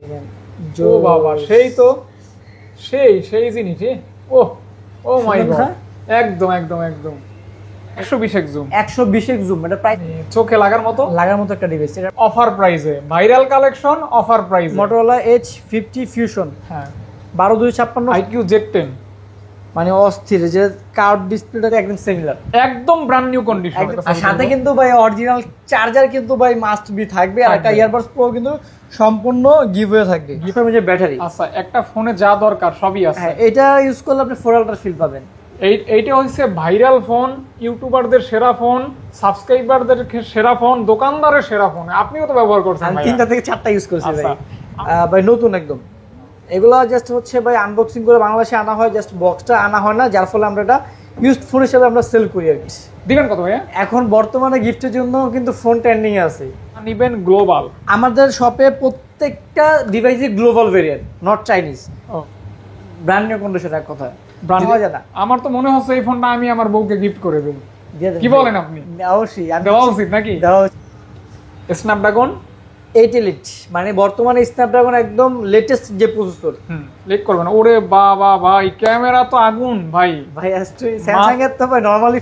ও বাবা সেই তো সেই জিনিস ও ও মাই গড একদম একদম একদম 120x জুম 120x জুম, এটা প্রায় চোখে লাগার মতো একটা ডিভাইস। এটা অফার প্রাইসে ভাইরাল কালেকশন অফার প্রাইসে Motorola H50 Fusion, হ্যাঁ 12256 IQ Z10, মানে অস্থির, যে কার্ভ ডিসপ্লেটা একদম সিমিলার, একদম ব্র্যান্ড নিউ কন্ডিশন। আর সাথে কিন্তু ভাই অরিজিনাল চার্জার কিন্তু ভাই মাস্ট বি থাকবে, আর একটা ইয়ারবাডস প্রো কিন্তু সম্পূর্ণ গিভওয়ে থাকবে। গিফটের যে ব্যাটারি, আচ্ছা একটা ফোনে যা দরকার সবই আছে। হ্যাঁ, এটা ইউজ করলে আপনি 4 আলট্রা ফিল পাবেন। এইটা হচ্ছে ভাইরাল ফোন, ইউটিউবারদের সেরা ফোন, সাবস্ক্রাইবারদের সেরা ফোন, দোকানদারের সেরা ফোন। আপনিও তো ব্যবহার করছেন। আমি 3টা থেকে 4টা ইউজ করছি ভাই। ভাই নতুন একদম এগুলা জাস্ট হচ্ছে ভাই আনবক্সিং করে বাংলাদেশে আনা হয়, জাস্ট বক্সটা আনা হয় না, যার ফলে আমরা এটা ইউজড ফোন হিসেবে আমরা সেল করি আর কি। দিবেন কত ভাইয়া? এখন বর্তমানে গিফটের জন্য কিন্তু ফোন ট্রেন্ডিং এ আছে। নিবেন গ্লোবাল। আমাদের শপে প্রত্যেকটা ডিভাইসই global variant, not Chinese. Brand new condition, এক কথা ব্র্যান্ড হওয়া যায় না। আমার তো মনে হচ্ছে এই ফোনটা আমি আমার বউকে গিফট করে দেব। কি বলেন আপনি? অবশ্যই দেওয়া উচিত নাকি? স্ন্যাপড্রাগন 8 এলিট, মানে বর্তমানে স্ন্যাপড্রাগন একদম লেটেস্ট যে প্রসেসর। লেট করবেন। ওরে বাবা ভাই, ক্যামেরা তো আগুন ভাই। ভাই স্যামসাং এর তো ভাই নরমালি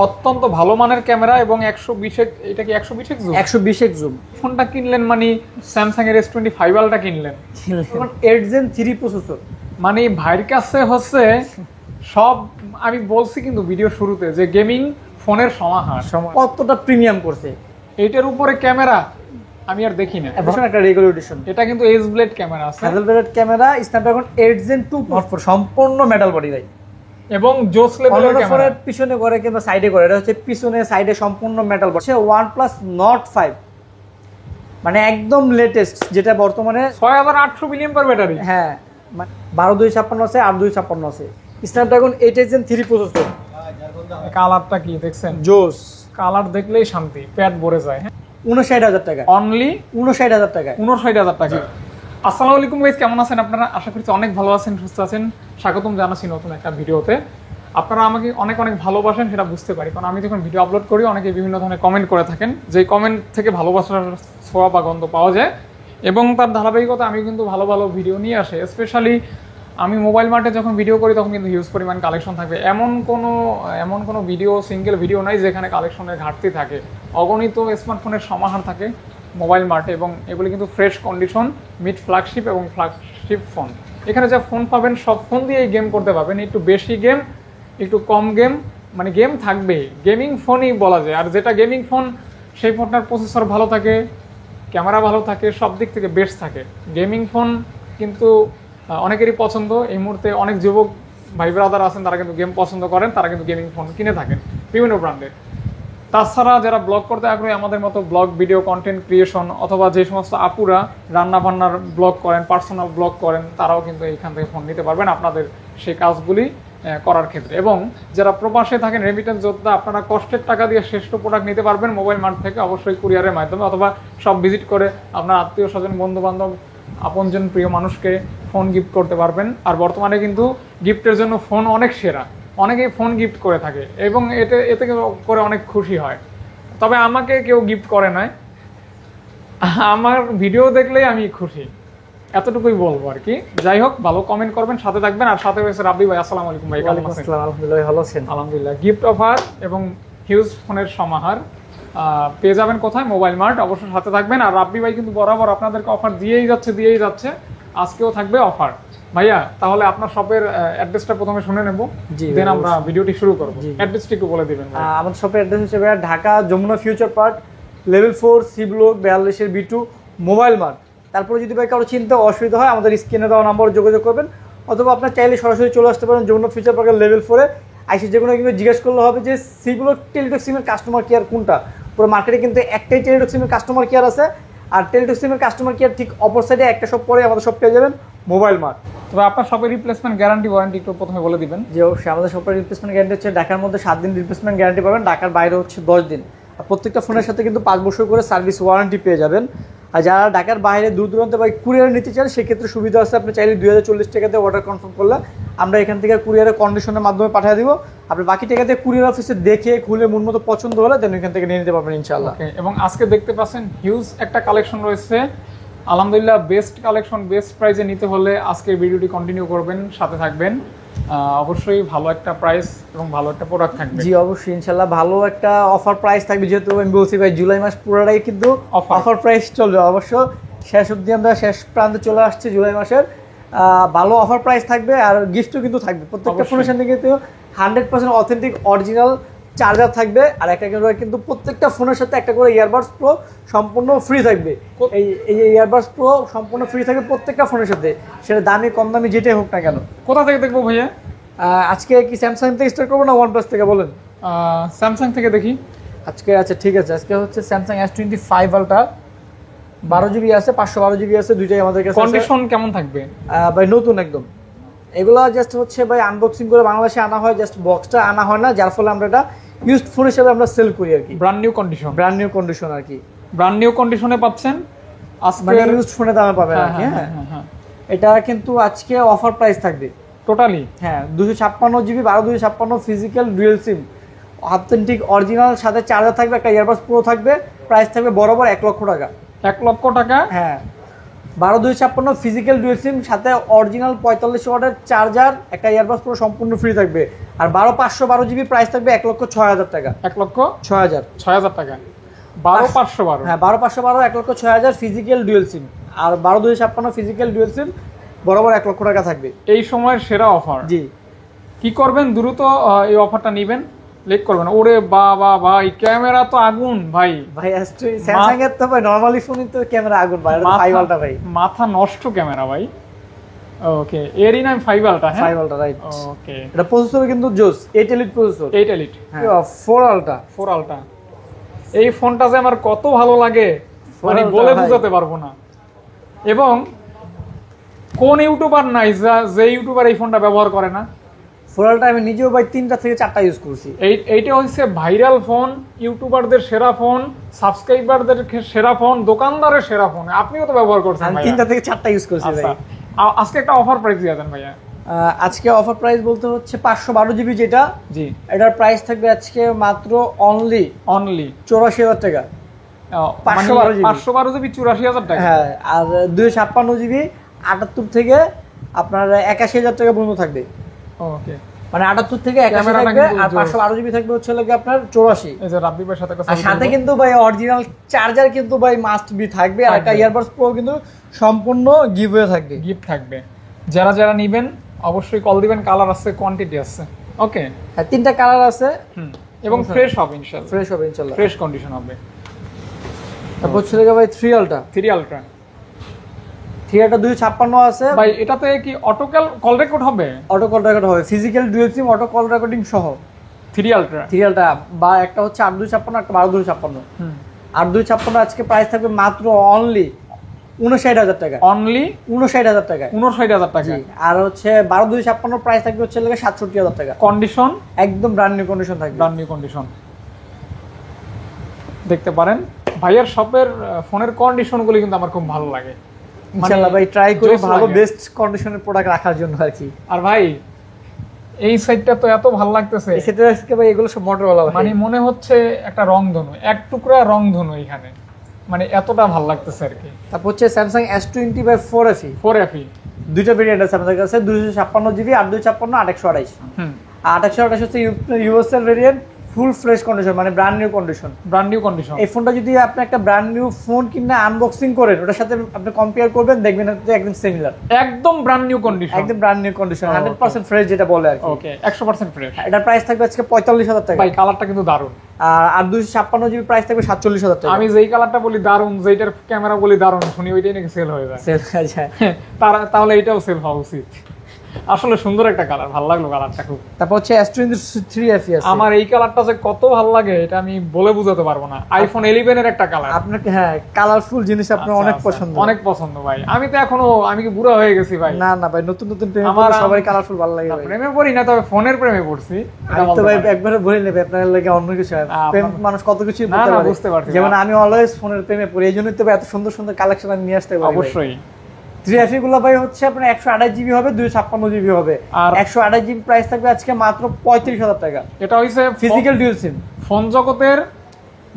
অত্যন্ত ভালো মানের ক্যামেরা এবং 120 এটা কি 120x জুম? 120x zoom. ফোনটা কিনলেন মানে স্যামসাং এর S25 আলট্রা কিনলেন, এখন 8 Gen 3 প্রসেসর। মানে ভাইয়ের কাছে হচ্ছে সব। আমি বলছি কিন্তু ভিডিও শুরুতে যে গেমিং ফোনের সমাহার, কতটা প্রিমিয়াম করছে। এইটার উপরে ক্যামেরা আমি আর দেখি না। একটা রেগুলার এডিশন, এটা কিন্তু এজ ব্লেড ক্যামেরা আছে, hazel blade camera, Snapdragon 8 Gen 2 processor, সম্পূর্ণ মেটাল বডি ভাই। এবং জোস লেভেলের ক্যামেরা। পিছনে করে কিংবা সাইডে করে, এটা হচ্ছে পিছনে সাইডে সম্পূর্ণ মেটাল বডি। OnePlus Nord 5, মানে একদম লেটেস্ট, যেটা বর্তমানে 6800 mAh ব্যাটারি। হ্যাঁ, 12256 আছে, 8256 আছে। Snapdragon 8 Gen 3 processor. কালারটা কি দেখছেন? জোস, কালার দেখলেই শান্তি, পেট ভরে যায়। 59000 টাকা অনলি, 59000 টাকা, 59000 টাকা। আসসালামু আলাইকুম গাইস, কেমন আছেন আপনারা? আশা করছি অনেক ভালো আছেন, সুস্থ আছেন। স্বাগতম জানাচ্ছি নতুন একটা ভিডিওতে। আপনারা আমাকে অনেক অনেক ভালোবাসেন, সেটা বুঝতে পারি, কারণ আমি যখন ভিডিও আপলোড করি অনেকে বিভিন্ন ধরনের কমেন্ট করে থাকেন, যে কমেন্ট থেকে ভালোবাসার ছোঁয়া বা গন্ধ পাওয়া যায়। এবং তার ধারাবাহিকতা আমি কিন্তু ভালো ভালো ভিডিও নিয়ে আসে। স্পেশালি আমি মোবাইল মার্টে যখন ভিডিও করি তখন কিন্তু হিউজ পরিমাণ কালেকশন থাকবে। এমন কোনো ভিডিও, সিঙ্গেল ভিডিও নাই যেখানে কালেকশনের ঘাটতি থাকে। অগণিত স্মার্টফোনের সমাহার থাকে মোবাইল মার্টে, এবং এগুলি কিন্তু ফ্রেশ কন্ডিশন, মিড ফ্ল্যাগশিপ এবং ফ্ল্যাগশিপ ফোন। এখানে যা ফোন পাবেন সব ফোন দিয়েই গেম করতে পারবেন, একটু বেশি গেম, একটু কম গেম, মানে গেম থাকবে। গেমিং ফোনই বলা যায়। আর যেটা গেমিং ফোন সেই ফোনটার প্রসেসর ভালো থাকে, ক্যামেরা ভালো থাকে, সব দিক থেকে বেস্ট থাকে। গেমিং ফোন কিন্তু অনেকেরই পছন্দ। এই মুহূর্তে অনেক যুবক ভাই ব্রাদার আছেন, তারা কিন্তু গেম পছন্দ করেন, তারা কিন্তু গেমিং ফোন কিনে থাকেন বিভিন্ন ব্র্যান্ডের। তাছাড়া যারা ব্লগ করতে আগ্রহী, আমাদের মতো ব্লগ ভিডিও কন্টেন্ট ক্রিয়েশন, অথবা যে সমস্ত আপুরা রান্না বান্নার ব্লগ করেন, পার্সোনাল ব্লগ করেন, তারাও কিন্তু এইখান থেকে ফোন নিতে পারবেন আপনাদের সেই কাজগুলি করার ক্ষেত্রে। এবং যারা প্রবাসে থাকেন, রেমিটেন্স যোদ্ধা, আপনারা কষ্টের টাকা দিয়ে শ্রেষ্ঠ প্রোডাক্ট নিতে পারবেন মোবাইল মার্ট থেকে, অবশ্যই কুরিয়ারের মাধ্যমে, অথবা সব ভিজিট করে আপনার আত্মীয় স্বজন, বন্ধু বান্ধব, আপনজন, প্রিয় মানুষকে ফোন গিফট করতে পারবেন। আর বর্তমানে কিন্তু গিফটের জন্য ফোন অনেক সেরা, অনেকেই ফোন গিফট করে থাকে এবং এতে করে অনেক খুশি হয়। তবে আমাকে কেউ গিফট করে নাই, আমার ভিডিও দেখলেই আমি খুশি, এতটুকুই বলবো আর কি। যাই হোক, ভালো কমেন্ট করবেন, সাথে থাকবেন। আর সাথে রয়েছে রাব্বি ভাই। আসসালামু আলাইকুম ভাই, কেমন আছেন? আলহামদুলিল্লাহ, ভালো আছেন? আলহামদুলিল্লাহ। গিফট অফার এবং হিউজ ফোনের সমাহার পেয়ে যাবেন কোথায়? Mobile mart. অবশ্যই সাথে থাকবেন। আর রাব্বি ভাই কিন্তু বরাবর আপনাদেরকে অফার দিয়েই যাচ্ছে। আজকেও থাকবে অফার। ভাইয়া, তাহলে আপনার শপের অ্যাড্রেসটা প্রথমে শুনে নেব, দেন আমরা ভিডিওটি শুরু করব। অ্যাড্রেসটি একটু বলে দিবেন। আমাদের শপের অ্যাড্রেস হিসেবে Dhaka Jamuna future park, level 4, C block 42 B2, mobile mart. তারপরে যদি ভাই কারো চিন্তা অসুবিধা হয়, আমাদের স্ক্রিনে দেওয়া নাম্বারে যোগাযোগ করবেন, অথবা আপনার চাইলে সরাসরি চলে আসতে পারেন যমুনা ফিউচার পার্কের লেভেল 4-এ। আইসি যে কোনো কিন্তু জিজ্ঞেস করলে হবে যে সি ব্লক টেলিটক সিমের কাস্টমার কেয়ার কোনটা। পুরো মার্কেটে কিন্তু একটাই টেলিটক সিমের কাস্টমার কেয়ার আছে, আর টেলিটক সিমের কাস্টমার কেয়ার ঠিক অপর সাইডে একটা শপ পরে আমাদের শপ পেয়ে যাবেন, মোবাইল মার্ট। তবে আপনার শপের রিপ্লেসমেন্ট গ্যারান্টি ওয়ারেন্টি একটু প্রথমে বলে দিবেন। যে অবশ্যই আমাদের শপের রিপ্লেসমেন্ট গ্যারান্টি হচ্ছে ঢাকার মধ্যে 7 দিন রিপ্লেসমেন্ট গ্যারান্টি পাবেন, ঢাকার বাইরে হচ্ছে 10 দিন। আর প্রত্যেকটা ফোনের সাথে কিন্তু 5 বছর করে সার্ভিস ওয়ারেন্টি পেয়ে যাবেন। আর যারা ঢাকার বাইরে দূর দূরান্তে বা কুরিয়ারে নিতে চান, সেক্ষেত্রে সুবিধা আছে, আপনি চাইলে 2040 টাকাতে অর্ডার কনফার্ম করলে আমরা এখান থেকে কুরিয়ারের কন্ডিশনের মাধ্যমে পাঠিয়ে দিব। আপনি বাকি টাকাতে কুরিয়ার অফিসে দেখে খুলে মন মতো পছন্দ হলে দেন এখান থেকে নিয়ে নিতে পারবেন ইনশাআল্লাহ। এবং আজকে দেখতে পাচ্ছেন হিউজ একটা কালেকশন রয়েছে আলহামদুলিল্লাহ বেস্ট কালেকশন বেস্ট প্রাইসে নিতে হলে আজকের ভিডিওটি কন্টিনিউ করবেন, সাথে থাকবেন। অবশ্যই ভালো একটা প্রাইস এবং ভালো একটা প্রোডাক্ট থাকবে। জি অবশ্যই ইনশাল্লাহ ভালো একটা অফার প্রাইস থাকবে, যেহেতু আমি বলছি ভাই জুলাই মাস পুরোটাই কিন্তু অফার প্রাইস চলবে। অবশ্য শেষ অবধি আমরা শেষ প্রান্তে চলে আসছি জুলাই মাসের। ভালো অফার প্রাইস থাকবে আর গিফটও কিন্তু থাকবে। প্রত্যেকটা ফোনের সাথে কিন্তু 100% অথেন্টিক অরিজিনাল চার্জার থাকবে, আর একটা করে কিন্তু প্রত্যেকটা ফোনের সাথে একটা করে ইয়ারবাডস প্রো সম্পূর্ণ ফ্রি থাকবে। এই ইয়ারবাডস প্রো সম্পূর্ণ ফ্রি থাকবে প্রত্যেকটা ফোনের সাথে, সেটা দামি কম দামি যেটাই হোক না কেন। কোথা থেকে দেখবো ভাইয়া? আজকে কি স্যামসাং থেকে স্টার্ট করবো না ওয়ানপ্লাস থেকে বলেন? স্যামসাং থেকে দেখি আজকে। আচ্ছা ঠিক আছে, আজকে হচ্ছে স্যামসাং S25 আলট্রা, 12GB আছে, 512GB আছে, দুইটাই আমাদের কাছে। কন্ডিশন কেমন থাকবে ভাই? নতুন একদম। এগুলো জাস্ট হচ্ছে ভাই আনবক্সিং করে বাংলাদেশে আনা হয়, জাস্ট বক্সটা আনা হয় না, যার ফলে আমরা এটা ইউজড ফোন হিসেবে আমরা সেল করি আর কি। Brand new condition, brand new condition আর কি, ব্র্যান্ড নিউ কন্ডিশনে পাচ্ছেন মানে ইউজড ফোনের দামে পাবেন আর কি। হ্যাঁ এটা কিন্তু আজকে অফার প্রাইস থাকবে টোটালি। হ্যাঁ 256GB 256 ফিজিক্যাল ডুয়েল সিম অথেন্টিক অরিজিনাল, সাথে চার্জার থাকবে, একটা ইয়ারবাডস প্রো থাকবে, প্রাইস থাকবে বরাবর 1 লক্ষ টাকা। 1 লক্ষ টাকা? হ্যাঁ 256 ফিজিক্যাল ডুয়েল সিম, সাথে অরিজিনাল 45 ওয়াটের চার্জার, একটা ইয়ারবাডস প্রো সম্পূর্ণ ফ্রি থাকবে। আর 512GB প্রাইস থাকবে 1,06,000 টাকা। 1,06,000 টাকা 12512। হ্যাঁ 12512 1,06,000 ফিজিক্যাল ডুয়েল সিম, আর 256 ফিজিক্যাল ডুয়েল সিম বরাবর 1 লক্ষ টাকা থাকবে। এই সময়ের সেরা অফার। জি কি করবেন, দ্রুত এই অফারটা নেবেন, লেট করবেন। ওরে বাবা ভাই, ক্যামেরা তো আগুন ভাই। ভাই স্যামসাং এর তো ভাই নরমালি ফোনে তো ক্যামেরা আগুন ভাই, এটা 5 আলট্রা ভাই, মাথা নষ্ট ক্যামেরা ভাই। ওকে, এরই নাম 5 আলট্রা। হ্যাঁ 5 আলট্রা রাইট। ওকে, এটা প্রসেসর কিন্তু জোস 8 এলিট প্রসেসর। 8 এলিট। হ্যাঁ 4 আলট্রা। 4 আলট্রা। এই ফোনটা যে আমার কত ভালো লাগে মানে বলে বোঝাতে পারবো না। এবং কোন ইউটিউবার নাই যে ইউটিউবার এই ফোনটা ব্যবহার করে না? 4 আলট্রা আমি নিজেও ভাই 3টা থেকে 4টা ইউজ করছি। এইটা হচ্ছে ভাইরাল ফোন, ইউটিউবারদের সেরা ফোন, সাবস্ক্রাইবারদের সেরা ফোন, দোকানদারের সেরা ফোন। আপনিও তো ব্যবহার করছেন। আমি 3টা থেকে 4টা ইউজ করছি ভাই। আজকে একটা অফার প্রাইস দিয়ে দেন ভাইয়া। আজকে অফার প্রাইস বলতে হচ্ছে 512GB যেটা, জি এটার এটার প্রাইস থাকবে আজকে মাত্র অনলি 84,000 টাকা। 512GB 84,000 টাকা। হ্যাঁ আর 256GB 78 থেকে আপনার 81,000 টাকা পর্যন্ত থাকবে। ওকে, মানে 78 থেকে 81 থাকবে, আর 512GB থাকবে হচ্ছে লাগে আপনার 84। এই যে রাব্বি ভাইয়ের সাথে আর সাথে কিন্তু ভাই অরিজিনাল চার্জার কিন্তু ভাই মাস্ট বি থাকবে, আর একটা ইয়ারবাডস প্রো কিন্তু সম্পূর্ণ গিভওয়ে থাকবে, গিফট থাকবে। যারা যারা নেবেন অবশ্যই কল দিবেন, কালার আছে, কোয়ান্টিটি আছে। ওকে, হ্যাঁ 3টা কালার আছে এবং ফ্রেশ হবে ইনশাআল্লাহ। ফ্রেশ হবে ইনশাআল্লাহ, ফ্রেশ কন্ডিশন হবে। তারপর ছিল ভাই 3 আলট্রা। 3 আলট্রা 256 আছে ভাই। এটাতে কি অটো কল রেকর্ড হবে? অটো কল রেকর্ড হবে, ফিজিক্যাল ডুয়াল সিম অটো কল রেকর্ডিং সহ। 3 আলট্রা বা একটা হচ্ছে 8256, একটা 12256। 8256 আজকে প্রাইস থাকবে মাত্র অনলি 59,000 টাকা। অনলি 59,000 টাকা। 59,000 টাকা। আর হচ্ছে 12256 প্রাইস থাকবে হচ্ছে 67,000 টাকা। কন্ডিশন একদম ব্র্যান্ড নিউ কন্ডিশন থাকবে। ব্র্যান্ড নিউ কন্ডিশন দেখতে পারেন। ভাইয়ার শপের ফোনের কন্ডিশনগুলো কিন্তু আমার খুব ভালো লাগে। ইনশাআল্লাহ ভাই ট্রাই করি ভালো বেস্ট কন্ডিশনের প্রোডাক্ট রাখার জন্য আর কি। আর ভাই এই সাইডটা তো এত ভালো লাগতেছে, এই সাইডটা আজকে ভাই এগুলো সব মোটরওয়ালা ভাই, মানে মনে হচ্ছে একটা রংধনু, এক টুকরা রংধনু এখানে, মানে এতটা ভালো লাগতেছে আর কি। তারপর হচ্ছে Samsung S20 by 4FE। 4FE দুইটা ভেরিয়েন্ট আছে আমাদের কাছে, 256GB 8256 828। 828 হচ্ছে USL variant, full fresh condition, মানে brand new condition. Brand new condition. এই ফোনটা যদি আপনি একটা ব্র্যান্ড নিউ ফোন কিনে আনবক্সিং করেন, ওটার সাথে আপনি কম্পেয়ার করবেন, দেখবেন যে একদম সিমিলার, একদম ব্র্যান্ড নিউ কন্ডিশন, একদম ব্র্যান্ড নিউ কন্ডিশন, 100% ফ্রেশ যেটা বলে আর কি। ওকে, 100% ফ্রেশ। এটার প্রাইস থাকবে আজকে 45,000 টাকা। ভাই কালারটা কিন্তু দারুণ। আর 256GB প্রাইস থাকবে 47,000 টাকা। আমি যেই কালারটা বলি দারুণ, যেইটার ক্যামেরা বলি দারুণ, শুনি ওইটাই নাকি সেল হয়ে যায়। সেল হয়ে যায়, তাহলে এটাও সেল হওয়া উচিত। আসলে সুন্দর একটা কালার, ভালো লাগলো কালারটা খুব। তারপর হচ্ছে S23FE আছে। আমার এই কালারটা যে কত ভালো লাগে এটা আমি বলে বোঝাতে পারবো না। আইফোন 11 এর একটা কালার। আপনাকে হ্যাঁ কালারফুল জিনিস আপনার অনেক পছন্দ। অনেক পছন্দ ভাই। আমি তো এখনো আমি কি বুড়া হয়ে গেছি ভাই? না না ভাই, নতুন নতুন প্রেমে পড়লে সবাই কালারফুল ভালো লাগে ভাই। প্রেমে পড়ি না, তবে ফোনের প্রেমে পড়ছি। আমি তো ভাই একবারে বলে নেবে আপনার লাগে অন্য কিছু হয়। প্রেম মানুষ কত কিছু করতে পারে, বুঝতে পারছি। যেমন আমি অলওয়েজ ফোনের প্রেমে পড়ি, এইজন্যই তো এত সুন্দর সুন্দর কালেকশন আমি নিয়ে আসতে পারি। অবশ্যই 3FE গুলো ভাই হচ্ছে আপনার 128GB হবে, 256GB হবে। আর 128GB প্রাইস থাকবে আজকে মাত্র 35,000 টাকা। এটা হইছে ফিজিক্যাল ডুয়াল সিম। ফোন জগতের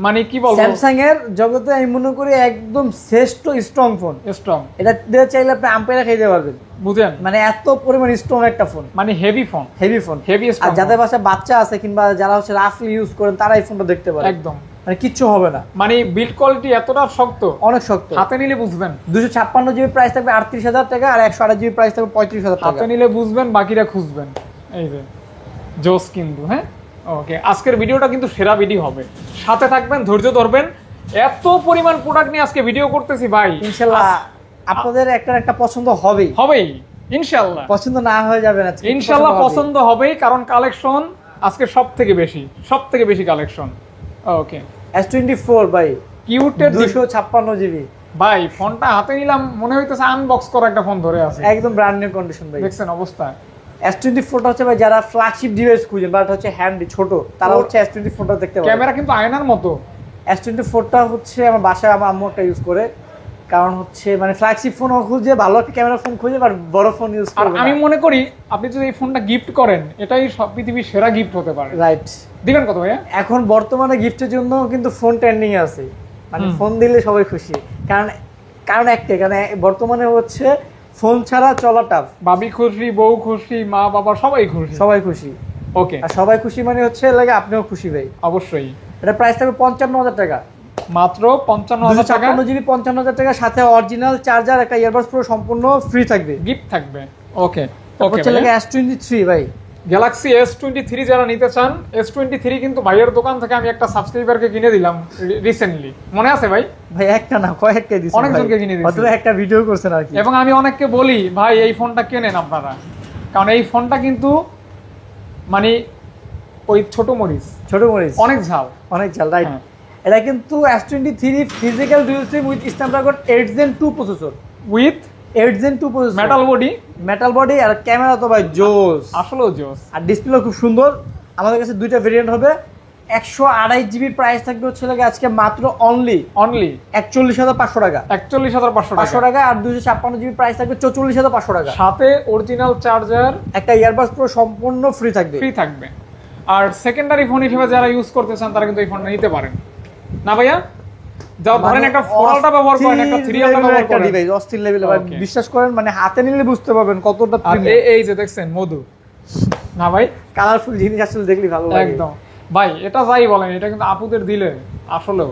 মানে কি বলবো, স্যামসাং এর জগতে আমি মনে করি একদম শ্রেষ্ঠ স্ট্রং ফোন। স্ট্রং, এটা দিয়ে চাইলে আপনি আম্পায়ার খাইতে পারবেন, বুঝেন, মানে এত পরিমাণ স্ট্রং একটা ফোন, মানে heavy phone, heavy phone. Heavy আর স্ট্রং, যাদের বাসায় বাচ্চা আছে কিংবা যারা হচ্ছে রাফলি ইউজ করেন তারা এই ফোনটা দেখতে পারে, একদম মানে কিচ্ছু হবে না, মানে বিল্ড কোয়ালিটি এতটা শক্ত, অনেক শক্ত। হাতে নিলে বুঝবেন। 256 জিবি প্রাইস থাকবে 38,000 টাকা, আর 128 জিবি প্রাইস থাকবে 35,000 টাকা। হাতে নিলে বুঝবেন, বাকিরা খুঁজবেন। এই যে জোস কিন্তু, হ্যাঁ ওকে, আজকের ভিডিওটা কিন্তু সেরা ভিডিও হবে, সাথে থাকবেন, ধৈর্য ধরবেন। এত পরিমাণ প্রোডাক্ট নিয়ে আজকে ভিডিও করতেছি ভাই, ইনশাআল্লাহ আপনাদের একটা পছন্দ হবেই, হবেই ইনশাআল্লাহ, পছন্দ না হয়ে যাবে না ইনশাআল্লাহ পছন্দ হবেই, কারণ কালেকশন আজকে সব থেকে বেশি কালেকশন। ওকে, S24 ভাই, কিউটের 256 জিবি ভাই, ফোনটা হাতে নিলাম মনে হইতেছে আনবক্স করা একটা ফোন ধরে আছে, একদম ব্র্যান্ড নিউ কন্ডিশন ভাই। দেখছেন অবস্থা। S24টা হচ্ছে ভাই যারা ফ্ল্যাগশিপ ডিভাইস খুঁজেন বা হচ্ছে হ্যান্ডি ছোট, তারা হচ্ছে S24টা দেখতে পারে। ক্যামেরা কিন্তু আয়নার মতো। S24টা হচ্ছে আমার বাসায় আমার আম্মু একটা ইউজ করে, কারণ হচ্ছে মানে ফ্ল্যাগশিপ ফোন খুঁজে, ভালো একটা ক্যামেরা ফোন খুঁজে, বাট বড় ফোন ইউজ আর করবে। আমি মনে করি আপনি যদি এই ফোনটা গিফট করেন, এটাই সব পৃথিবীর সেরা গিফট হতে পারে। রাইট, দিবেন কত ভাইয়া? এখন বর্তমানে গিফটের জন্য কিন্তু ফোন ট্রেন্ডিং এ আছে, মানে ফোন দিলে সবাই খুশি, কারণ একটাই, কারণ বর্তমানে হচ্ছে ফোন ছাড়া চলা টাফ। ভাবি খুশি, বউ খুশি, মা বাবা সবাই খুশি, সবাই খুশি। ওকে, আর সবাই খুশি মানে হচ্ছে লাগে আপনিও খুশি ভাই। অবশ্যই। এটা প্রাইস থাকবে 55,000 টাকা, মাত্র 55,000 টাকা, 256 জিবি 55,000 টাকা, সাথে অরিজিনাল চার্জার, একটা ইয়ারবাডস পুরো সম্পূর্ণ ফ্রি থাকবে, গিফট থাকবে। ওকে ওকে, হচ্ছে লাগে S23 ভাই, গ্যালাক্সি S23 যারা নিতে চান, S23 কিন্তু ভাইয়ের দোকান থেকে আমি একটা সাবস্ক্রাইবারকে কিনে দিলাম রিসেন্টলি, মনে আছে ভাই? ভাই একটা না কয়েকটা দিছি, অনেকজনকে কিনে দিয়েছি, অথবা একটা ভিডিও করছেন আর কি। এবং আমি অনেককে বলি ভাই এই ফোনটা কেনেন আপনারা, কারণ এই ফোনটা কিন্তু মানে ওই ছোট মরিচ অনেক ঝাল, অনেক ঝাল, রাইট। হ্যাঁ। এটা কিন্তু S23 physical dual SIM with Snapdragon 8 Gen 2 processor, with 8 Gen 2 processor, metal body, আর ক্যামেরা তো ভাই জোস, আসলেও জোস, আর ডিসপ্লে খুব সুন্দর। আমাদের কাছে দুইটা ভেরিয়েন্ট হবে, 128 জিবির প্রাইস থাকবে হচ্ছে লাগে আজকে মাত্র অনলি 41,500 টাকা, 41,500 টাকা, আর 256 জিবি প্রাইস থাকবে 44,500 টাকা, সাথে অরিজিনাল চার্জার, একটা ইয়ারবাডস পুরো সম্পূর্ণ ফ্রি থাকবে। আর সেকেন্ডারি ফোন হিসেবে যারা ইউজ করতে চান তারা কিন্তু এই ফোনটা নিতে পারেন না ভাইয়া? যাও ধরেন একটা ফোরালটা ব্যবহার করেন, একটা থ্রিয়ালটা ব্যবহার করেন, ডিভাইস অস্থির লেভেলে, বিশ্বাস করেন মানে হাতে নিলে বুঝতে পারবেন কতটা প্রিমিয়াম। এই যে দেখছেন মধু, না ভাই কালারফুল জিনিস আসলে দেখলে ভালো লাগে একদম ভাই। এটা যাই বলেন, এটা কিন্তু আপুদের দিলে আসলেও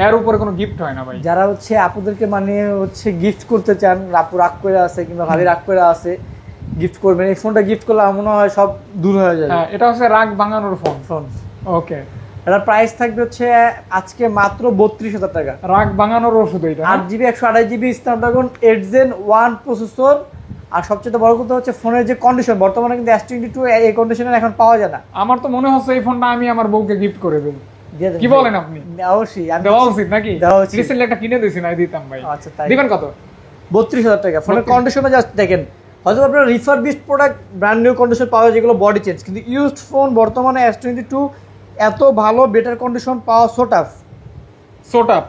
এর উপরে কোনো গিফট হয় না ভাই। যারা হচ্ছে আপুদেরকে মানে হচ্ছে গিফট করতে চান, আপু রাগ করে আছে কিংবা ভাবি রাগ করে আছে, গিফট করবেন এই ফোনটা, গিফট করলে আমার মনে হয় সব দূর হয়ে যাবে। হ্যাঁ, এটা হচ্ছে রাগ ভাঙানোর ফোন। ওকে, এটার প্রাইস থাকবে হচ্ছে আজকে মাত্র 32,000 টাকা, রাগ ভাঙানোর ওষুধ। এটা 8 GB 128 GB Snapdragon 8 Gen 1 processor. আর সবচেয়ে বড় কথা হচ্ছে ফোনের যে কন্ডিশন, বর্তমানে কিন্তু S22 এই কন্ডিশনের এখন পাওয়া যায় না। আমার তো মনে হচ্ছে এই ফোনটা আমি আমার বউকে গিফট করে দেব, কি বলেন আপনি? অবশ্যই দেওয়া উচিত নাকি? রিসেন্টলি একটা কিনে দিয়েছি, না দিতাম ভাই। আচ্ছা, তাই দিবেন কত? 32,000 টাকা। ফোনের কন্ডিশনে জাস্ট দেখেন, হয়তো আপনার refurbished product brand new condition পাওয়া যায়, যেগুলো বডি চেঞ্জ, কিন্তু ইউজড ফোন বর্তমানে S22 এত ভালো বেটার কন্ডিশন পাওয়া so tough.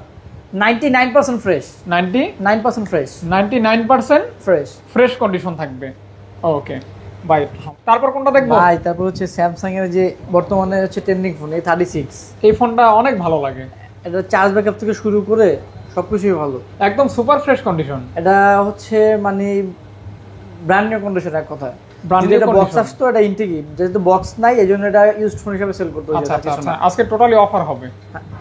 99% fresh, 99% fresh, 99% fresh condition থাকবে। ওকে ভাই, তারপর কোনটা দেখবো ভাই? তারপর হচ্ছে স্যামসাং এর যে বর্তমানে হচ্ছে ট্রেন্ডিং ফোন A36, এই ফোনটা অনেক ভালো লাগে। এটা চার্জ ব্যাকআপ থেকে শুরু করে সবকিছুই ভালো, একদম সুপার ফ্রেশ কন্ডিশন। এটা হচ্ছে মানে ব্র্যান্ড নিউ কন্ডিশন এক কথা। ব্র্যান্ড নিউ বক্স আসতো, এটা ইন্টিগ্রি, যেহেতু বক্স নাই এজন্য এটা ইউজড ফোন হিসেবে সেল করতে হচ্ছে। আচ্ছা, আজকে টোটালি অফার হবে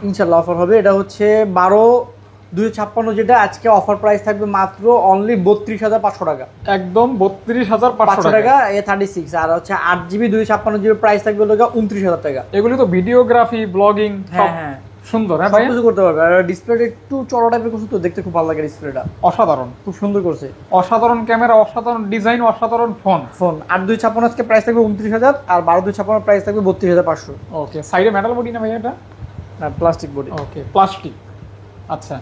ইনশাআল্লাহ, অফার হবে। এটা হচ্ছে 12,256, যেটা আজকে অফার প্রাইস থাকবে মাত্র অনলি 32,500 টাকা, একদম 32,500 টাকা। A36 আর হচ্ছে 8 জিবি 256 জিবি প্রাইস থাকবে 29,000 টাকা। এগুলি তো ভিডিওগ্রাফি, ব্লগিং সব সুন্দর। হ্যাঁ ভাই, কিছু করতে পারবে। আর ডিসপ্লেটা একটু চড়া টাইপের করছে তো, দেখতে খুব ভালো লাগে। ডিসপ্লেটা অসাধারণ, খুব সুন্দর করছে, অসাধারণ ক্যামেরা, অসাধারণ ডিজাইন, অসাধারণ ফোন। 8,256 আজকে প্রাইস থাকবে 29,000, আর 12,256 প্রাইস থাকবে 32,500। ওকে, সাইডে মেটাল বডি না ভাই? এটা না, প্লাস্টিক বডি। ওকে, প্লাস্টিক। আচ্ছা,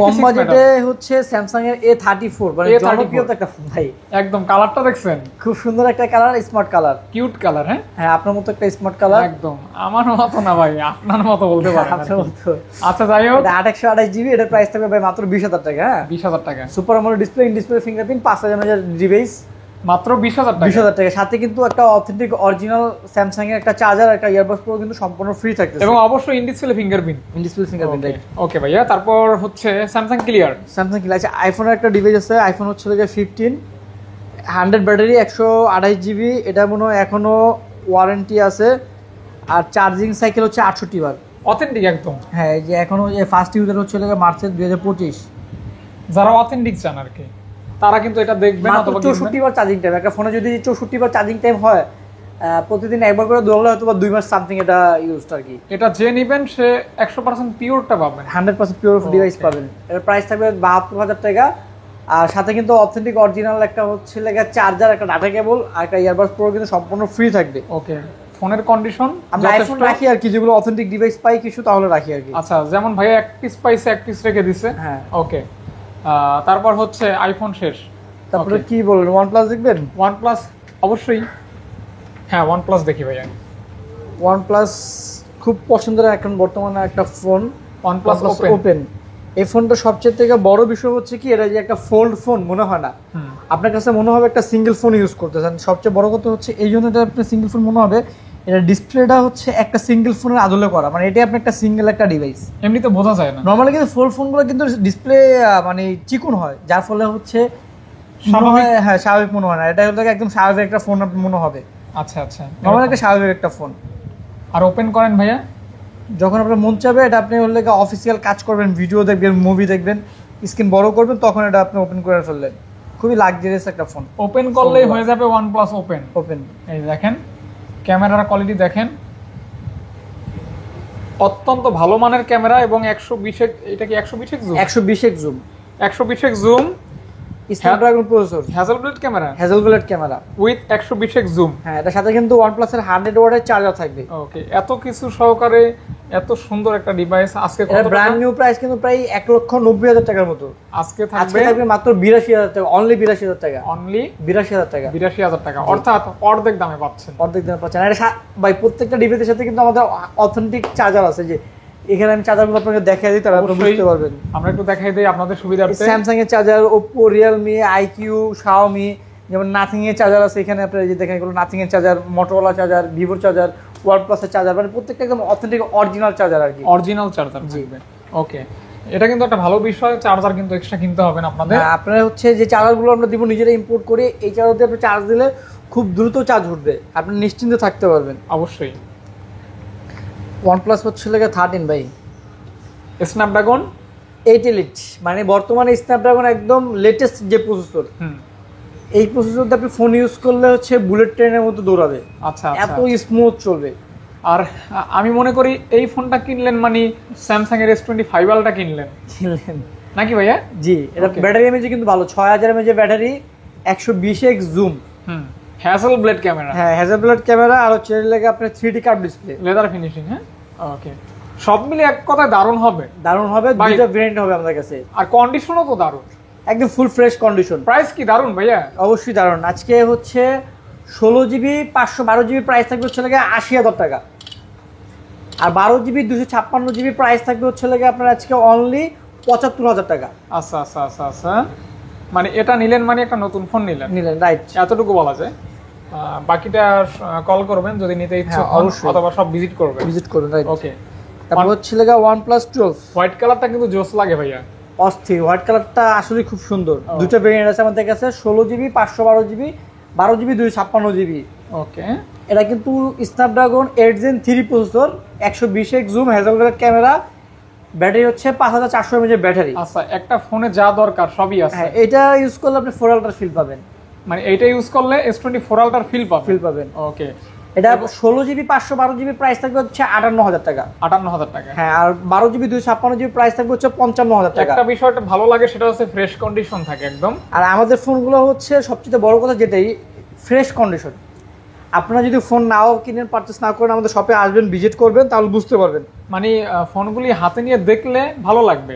কম বাজেটে হচ্ছে স্যামসাং এর A34, মানে জনপ্রিয় একটা ফোন ভাই। একদম কালারটা দেখছেন, খুব সুন্দর একটা colour, smart colour, cute colour. হ্যাঁ, আপনার মতো একটা স্মার্ট কালার। একদম আমার মতো না ভাই, আপনার মতো বলতে পারেন। আপনার মতো। আচ্ছা, যাই হোক, 828 জিবি, এটার প্রাইস থাকবে ভাই মাত্র 20,000 টাকা। হ্যাঁ, 20,000 টাকা। Super AMOLED display, in display fingerprint, 5,000 mAh device, মাত্র 20,000 টাকা। 20,000 টাকা, সাথে কিন্তু একটা অথেন্টিক অরিজিনাল স্যামসাং এর একটা চার্জার, একটা ইয়ারবাডস প্রো কিন্তু সম্পূর্ণ ফ্রি থাকতেছে, এবং অবশ্যই ইন ডিসপ্লে ফিঙ্গারপ্রিন্ট। রাইট। ওকে ভাইয়া, তারপর হচ্ছে স্যামসাং ক্লিয়ার। স্যামসাং ক্লিয়ার আছে। আইফোনের একটা ডিভাইস আছে, আইফোন হচ্ছে 15, 100 ব্যাটারি, 128 জিবি, এটা মনে হয় এখনো ওয়ারেন্টি আছে, আর চার্জিং সাইকেল হচ্ছে 68 বার। অথেন্টিক একদম। হ্যাঁ, এই যে এখনো ফার্স্ট ইউজার হচ্ছে মার্চের 2025। যারা অথেন্টিক চান আর কি, তারা কিন্তু এটা দেখবেন। মাত্র 64 বার চার্জিং টাইম। একটা ফোনে যদি 64 বার চার্জিং টাইম হয়, প্রতিদিন একবার করে দৌড়লে হয়তো বা 2 মাস সামথিং এটা ইউজটা আর কি। এটা যে নেবেন সে 100% পিওরটা পাবেন, 100% পিওর ডিভাইস পাবেন। এর প্রাইস থাকবে 72,000 টাকা, আর সাথে কিন্তু অথেন্টিক অরিজিনাল একটা হচ্ছে চার্জার, একটা ডাটা কেবল, আর একটা ইয়ারবাডস প্রো কিন্তু সম্পূর্ণ ফ্রি থাকবে। ওকে, ফোনের কন্ডিশন আমরা আইফোন রাখি আর কি, যেগুলো অথেন্টিক ডিভাইস পাই কিছু, তাহলে রাখি আর কি। আচ্ছা, যেমন ভাইয়া এক পিস পাইছে, এক পিস রেখে দিছে। হ্যাঁ, ওকে। তারপর হচ্ছে আইফোন শেষ, তারপরে কি বলবেন, OnePlus দেখবেন? OnePlus অবশ্যই, হ্যাঁ OnePlus দেখি ভাইয়া। OnePlus খুব পছন্দের এখন বর্তমানে একটা ফোন, OnePlus ওপেন। এই ফোনটা সবচেয়ে থেকে বড় বিষয় হচ্ছে কি, এটা যে একটা ফোল্ড ফোন মনে হয় না, আপনার কাছে মনে হবে একটা সিঙ্গেল ফোন ইউজ করতেছেন। সবচেয়ে বড় কথা হচ্ছে এই জন্য এটা আপনার সিঙ্গেল ফোন মনে হবে, এটা ডিসপ্লেটা হচ্ছে একটা সিঙ্গেল ফোনের আদলে করা, মানে এটাই আপনার একটা সিঙ্গেল একটা ডিভাইস। এমনিতে বোঝা যায় না, নর্মালি কিন্তু ফোল্ড ফোনগুলো কিন্তু ডিসপ্লে মানে চিকন হয়, যার ফলে হচ্ছে হ্যাঁ স্বাভাবিক মনে হয় না, এটা হলো একদম স্বাভাবিক একটা ফোন মনে হবে। আচ্ছা আচ্ছা, নর্মালি একটা স্বাভাবিক একটা ফোন। আর ওপেন করেন ভাইয়া যখন আপনার মন চাবে, এটা আপনি হলে অফিসিয়াল কাজ করবেন, ভিডিও দেখবেন, মুভি দেখবেন, স্ক্রিন বড় করবেন, তখন এটা আপনি ওপেন করে ফেললেন। খুবই লাক্সারিয়াস একটা ফোন। ওপেন করলেই হয়ে যাবে OnePlus ওপেন। এই দেখেন ক্যামেরার কোয়ালিটি দেখেন, অত্যন্ত ভালো মানের ক্যামেরা, এবং 120 এটা কি 120x zoom? 120x zoom, 120x zoom, Snapdragon processor, Hasselblad camera, Hasselblad camera with 120x zoom. হ্যাঁ, এটার সাথে কিন্তু OnePlus এর 100 ওয়াটের চার্জার থাকবে। ওকে, এত কিছু সহকারে এত সুন্দর একটা ডিভাইস আজকে কত এটা ব্র্যান্ড নিউ প্রাইস কিন্তু প্রায় 1,90,000 টাকার মতো। আজকে আজকে থাকবে থাকবে মাত্র 82,000 টাকা, অনলি 82,000 টাকা, অনলি 82,000 টাকা, 82,000 টাকা, অর্থাৎ অর্ধেক দামে পাচ্ছেন। অর্ধেক দামে পাচ্ছেন। আর এটা ভাই প্রত্যেকটা ডিভাইসের সাথে কিন্তু আমাদের অথেন্টিক চার্জার আছে, যে এখানে আমি চার্জারগুলো আপনাকে দেখাই দিই, তাহলে আপনি বুঝতে পারবেন। আমরা একটু দেখাই দেই আপনাদের সুবিধার্থে। স্যামসাং এর charger, Oppo, Realme, iQOO, Xiaomi, যেমন নাথিং এর চার্জার আছে এখানে, আপনারা যে দেখেন এগুলো নাথিং এর চার্জার, মোটরোলা চার্জার, ভিভোর চার্জার, OnePlus এর চার্জার, মানে প্রত্যেকটা একদম অথেন্টিক অরিজিনাল চার্জার আর কি। অরিজিনাল চার্জার থাকবে। ওকে, এটা কিন্তু একটা ভালো বিষয়, চার্জার কিন্তু এক্সট্রা কিনতে হবে না আপনাদের। আপনারা হচ্ছে যে চার্জারগুলো আমরা দিব নিজেরা ইম্পোর্ট করে, এই চার্জার দিয়ে আপনি চার্জ দিলে খুব দ্রুত চার্জ উঠবে, আপনি নিশ্চিন্তে থাকতে পারবেন। অবশ্যই। OnePlus হচ্ছে 13 ভাই, স্ন্যাপড্রাগন 8 এলিট, মানে বর্তমানে স্ন্যাপড্রাগন একদম লেটেস্ট যে প্রসেসর, এই প্রসেসর দিয়ে আপনি ফোন ইউজ করলে হচ্ছে বুলেট ট্রেনের মতো দৌড়াবে। আচ্ছা, এত স্মুথ চলবে। আর আমি মনে করি এই ফোনটা কিনলেন মানে স্যামসাং এর S25 আলটা কিনলেন নাকি ভাইয়া? জি, এটা ব্যাটারি এমএজি কিন্তু ভালো, 6000 mAh battery, 120x zoom, Hasselblad camera. হ্যাঁ, হ্যাজেলব্লেড ক্যামেরা, আর হচ্ছে লাগে আপনার 3D curve display, leather finishing. হ্যাঁ, ওকে, সব মিলে এক কথায় দারুণ হবে। দারুণ হবে, দুইটা ভেরিয়েন্ট হবে আমাদের কাছে, আর কন্ডিশনও তো দারুণ, একদম ফুল ফ্রেশ কন্ডিশন। প্রাইস কি দারুণ ভাইয়া? অবশ্যই দারুণ। আজকে হচ্ছে 16GB 512GB প্রাইস থাকবে হচ্ছে লাগে 80,000 টাকা, আর 12GB 256GB প্রাইস থাকবে হচ্ছে লাগে আপনার আজকে অনলি 75,000 টাকা। আচ্ছা আচ্ছা আচ্ছা আচ্ছা, মানে এটা নিলেন মানে একটা নতুন ফোন নিলেন, রাইট, এতটুকু বলা যায়। বাকিটা কল করবেন যদি নিতে ইচ্ছুক হন, অথবা সব ভিজিট করবেন, রাইট। ওকে, তারপর হচ্ছে লাগা OnePlus 12, হোয়াইট কালারটা কিন্তু জোস লাগে ভাইয়া, অস্থির। হোয়াইট কালারটা আসলে খুব সুন্দর। দুটো ভেরিয়েন্ট আছে আমাদের কাছে, 16GB 512GB, 12GB 256GB। Okay, এটা কিন্তু Snapdragon 8 Gen 3 processor, 120x zoom, Hasselblad camera, battery হচ্ছে 5400 mAh ব্যাটারি। আচ্ছা, একটা ফোনে যা দরকার সবই আছে। হ্যাঁ, এটা ইউজ করলে আপনি 4 আলট্রা ফিল পাবেন, মানে এইটা ইউজ করলে S24 আলটার ফিল পাবেন। ওকে, এটা 16GB 512GB প্রাইস থাকবে হচ্ছে 58,000 টাকা। 58,000 টাকা। হ্যাঁ, আর 12GB 256GB প্রাইস থাকবে হচ্ছে 55,000 টাকা। একটা বিষয়টা ভালো লাগে, সেটা হচ্ছে ফ্রেশ কন্ডিশন থাকে একদম। আর আমাদের ফোনগুলো হচ্ছে সবচেয়ে বড় কথা যেটাই, ফ্রেশ কন্ডিশন। আপনারা যদি ফোন নাও কিনেন, পারচেস না করেন, আমাদের শপে আসবেন, ভিজিট করবেন, তাহলে বুঝতে পারবেন। মানে ফোনগুলি হাতে নিয়ে দেখলে ভালো লাগবে,